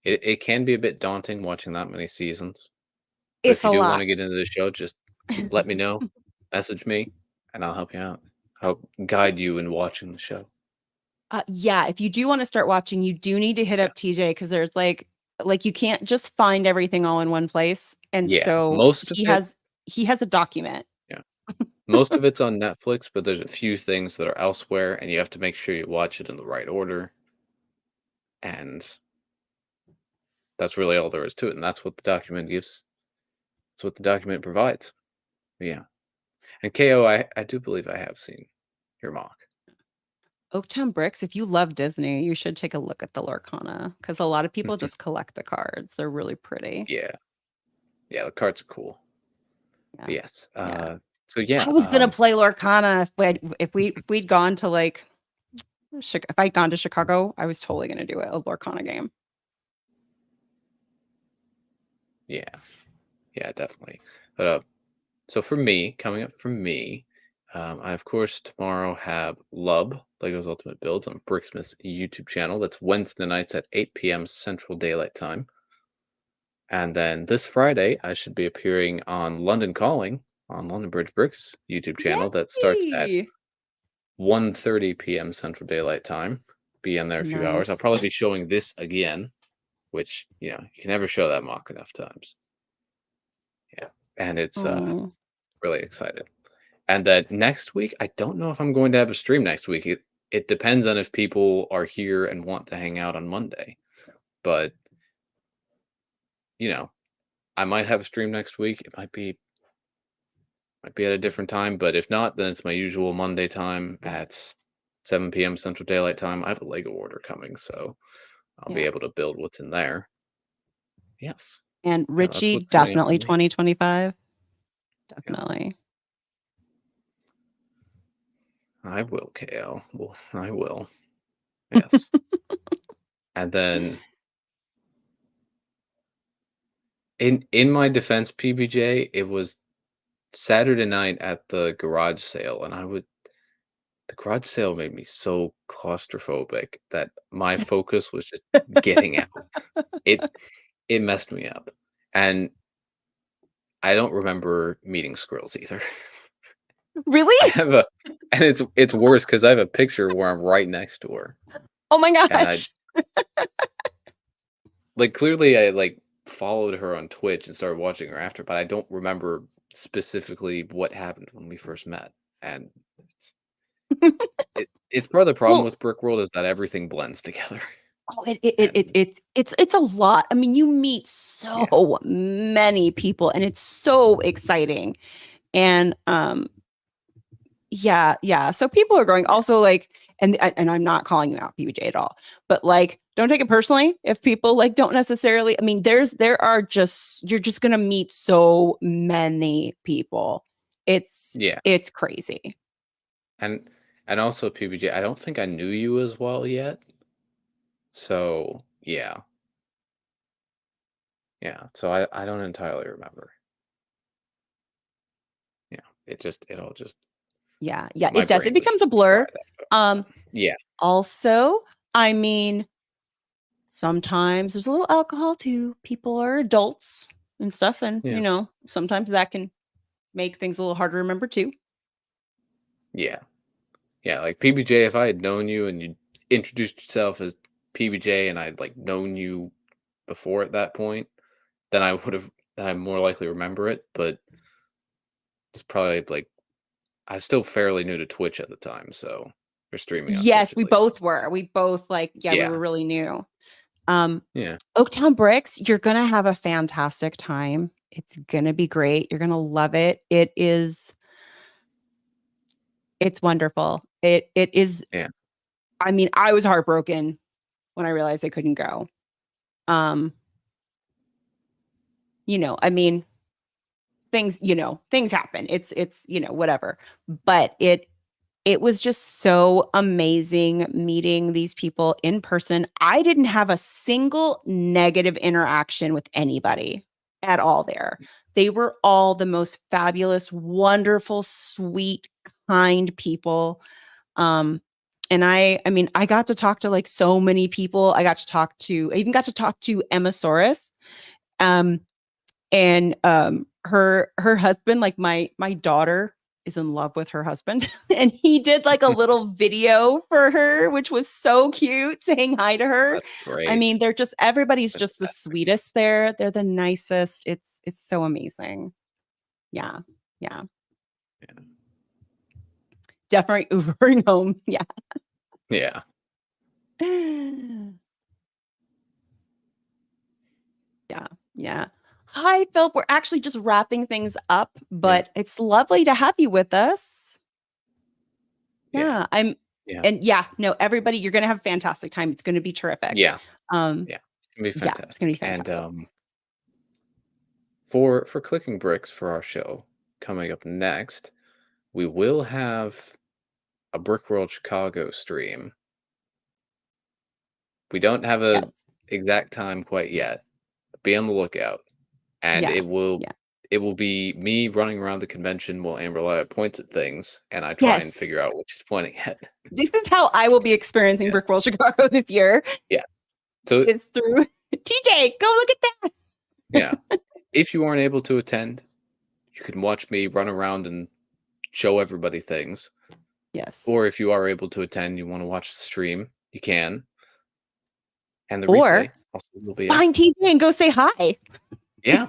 It can be a bit daunting watching that many seasons, but It's if you a do want lot. to get into the show, just let me know, message me, and I'll help you out. Help guide you in watching the show. Yeah, if you do want to start watching, you do need to hit Yeah, up TJ because there's like you can't just find everything all in one place. And yeah. so Most of it, he has a document. yeah. Most of it's on Netflix, but there's a few things that are elsewhere, and you have to make sure you watch it in the right order. And that's really all there is to it. And that's what the document gives. That's what the document provides. Yeah. And KO, I do believe I have seen your mock. Oaktown Bricks, if you love Disney, you should take a look at the Lorcana because a lot of people just collect the cards. They're really pretty. Yeah. Yeah, the cards are cool. Yeah. But yes. Yeah. So yeah, I was gonna play Lorcana if we'd gone to like if I'd gone to Chicago, I was totally gonna do a Lorcana game. yeah. Yeah, definitely. But so for me, coming up for me, I of course tomorrow have Lub, Lego's Ultimate Builds on Bricksmith's YouTube channel. That's Wednesday nights at 8 p.m. Central Daylight Time. And then this Friday, I should be appearing on London Calling on London Bridge Bricks YouTube channel that starts at Yay! 1:30 p.m. Central Daylight Time. Be in there a few hours. I'll Nice. probably be showing this again, which, you can never show that mock enough times. Yeah. And it's Oh, really excited. And then next week, I don't know if I'm going to have a stream next week. It depends on if people are here and want to hang out on Monday. But, you know, I might have a stream next week. It might be at a different time, but if not, then it's my usual Monday time at 7 p.m. Central Daylight Time. I have a Lego order coming, so I'll be yeah. able to build what's in there. Yes. And Yeah, that's Richie, what's coming up for definitely me. 2025. Yeah. Definitely. I will, KL. Well, I will. Yes. And then in my defense, PBJ, it was Saturday night at the garage sale, and the garage sale made me so claustrophobic that my focus was just getting out. It it messed me up. And I don't remember meeting squirrels either. I Really? have a and it's worse because I have a picture where I'm right next to her. Oh my And I gosh. like clearly I like followed her on Twitch and started watching her after, but I don't remember specifically what happened when we first met. And it's part of the problem Well, with Brick World is that everything blends together. oh, And it's a lot. I mean, you meet yeah, so many people and it's so exciting. And yeah, yeah. So people are going yeah, also like and I'm not calling you out, PBJ, at all, but like, don't take it personally if people like don't necessarily. I mean, you're just gonna meet so many people. Yeah. It's crazy. And also PBJ, I don't think I knew you as well yet. So, yeah. Yeah. So I don't entirely remember. Yeah. It all just Yeah, yeah, my it does. It brain was becomes a blur. fried after Um, that. Yeah. Also, I mean, sometimes there's a little alcohol too. People are adults and stuff, and Yeah. sometimes that can make things a little hard to remember too. Yeah. Yeah, like PBJ, if I had known you and you introduced yourself as PBJ and I'd like known you before at that point, then I more likely remember it, but it's probably like I was still fairly new to Twitch at the time, so we're streaming on Twitch Yes, we at least. both were. We both like, yeah, we were Yeah. really new. Um, Yeah. Oaktown Bricks, you're gonna have a fantastic time. It's gonna be great. You're gonna love it. It's wonderful. It is. Yeah. I mean, I was heartbroken when I realized I couldn't go. Um, I mean, things happen. It's whatever. But it was just so amazing meeting these people in person. I didn't have a single negative interaction with anybody at all there. They were all the most fabulous, wonderful, sweet, kind people. Um, and I mean, I got to talk to like so many people. I even got to talk to Emma Soros. Um, and her husband, like my daughter is in love with her husband, and he did like a little video for her, which was so cute, saying hi to her. That's I mean, great. everybody's just the Fantastic. sweetest there. They're the nicest. It's so amazing. Yeah. Yeah. Yeah. Definitely Ubering home. Yeah. Yeah. Yeah. Yeah. Hi, Philip. We're actually just wrapping things up, Yeah. but it's lovely to have you with us. Yeah. Yeah, Yeah. and yeah, no, everybody, you're gonna have a fantastic time. It's gonna be terrific. Yeah. Um, Yeah. It's gonna be yeah, it's gonna be fantastic. And fantastic. for clicking bricks for our show coming up next, we will have a Brick World Chicago stream. We don't have a Yes. exact time quite yet. Be on the lookout, and Yeah. Yeah. it will be me running around the convention while Amberlia points at things, and I try and Yes. figure out what she's pointing at. This is how I will be experiencing Yeah, Brickworld Chicago this year, yeah. So is through TJ, go look at that. yeah, if you aren't able to attend, you can watch me run around and show everybody things. Yes. Or if you are able to attend, you want to watch the stream, you can, and the Or replay also will be up. find TJ and go say hi. Yeah,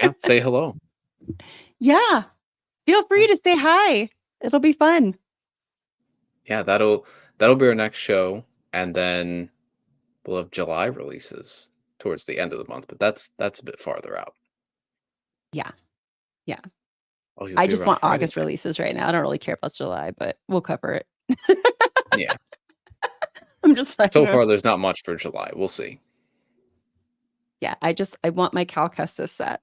yeah. Say hello. Yeah. Feel Yeah. free to say hi. It'll be fun. Yeah, that'll be our next show, and then we'll have July releases towards the end of the month, but that's a bit farther out. Yeah. Yeah. Oh, you'll I be just around want Friday August then. releases right now. I don't really care about July, but we'll cover it. Yeah. I'm just like, So far, there's not much for July. We'll see. yeah, I want my Cal Kestis set.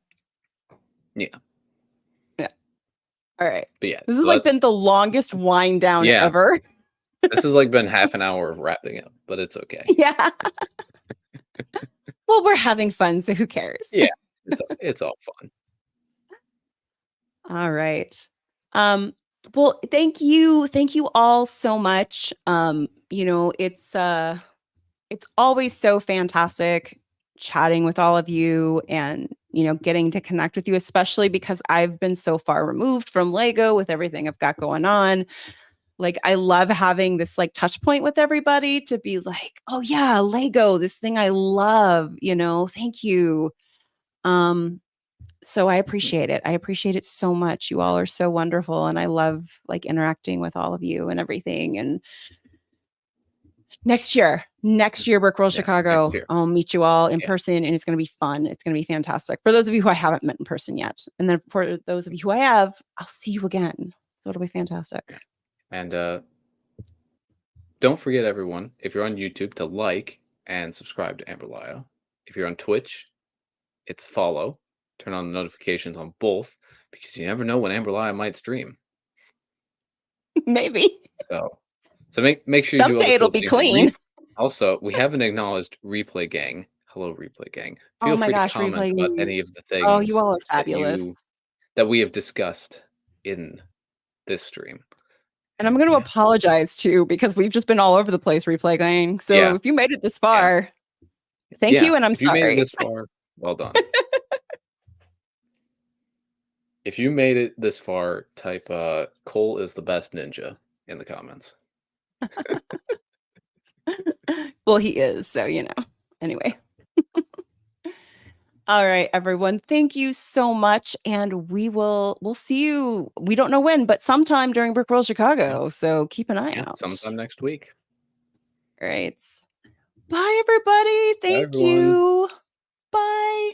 Yeah, Yeah. All right. but yeah, This has so like that's been the longest wind down yeah. ever. This has like been half an hour of wrapping up, but it's okay. Yeah. Well, we're having fun, so who cares? Yeah, it's all fun. All right. Um, well, thank you. Thank you all so much. It's always so fantastic chatting with all of you and, getting to connect with you, especially because I've been so far removed from Lego with everything I've got going on. Like, I love having this like touch point with everybody to be like, oh yeah, Lego, this thing I love, thank you. Um, so I appreciate it. I appreciate it so much. You all are so wonderful. And I love like interacting with all of you and everything. And next year, Brickworld Yeah, next Chicago, year. I'll meet you all in Yeah, person and it's going to be fun. It's going to be fantastic. For those of you who I haven't met in person yet. And then for those of you who I have, I'll see you again. So it'll be fantastic. yeah. And don't forget, everyone, if you're on YouTube, to like and subscribe to Amberlia. If you're on Twitch, it's follow. Turn on the notifications on both because you never know when Amberlia might stream. Maybe. So, make sure you do all the Someday it'll cool be things. clean. Also, we haven't acknowledged Replay Gang. Hello, Replay Gang. Oh Feel my free to gosh, comment about replaying. any of the Oh, you things all are that fabulous. we have discussed in this stream. And I'm going to Yeah, apologize too because we've just been all over the place replaying. So yeah, if you made it this yeah, far, thank yeah. you and I'm If you made it sorry. this far, well done. If you made it this far, type Cole is the best ninja in the comments. Well, he is, so Anyway. All right, everyone. Thank you so much. And we'll see you. We don't know when, but sometime during Brick World Yeah, Chicago. So keep an eye yeah, out. sometime next week. All right. Bye, everybody. Bye, Thank everyone. you. Bye.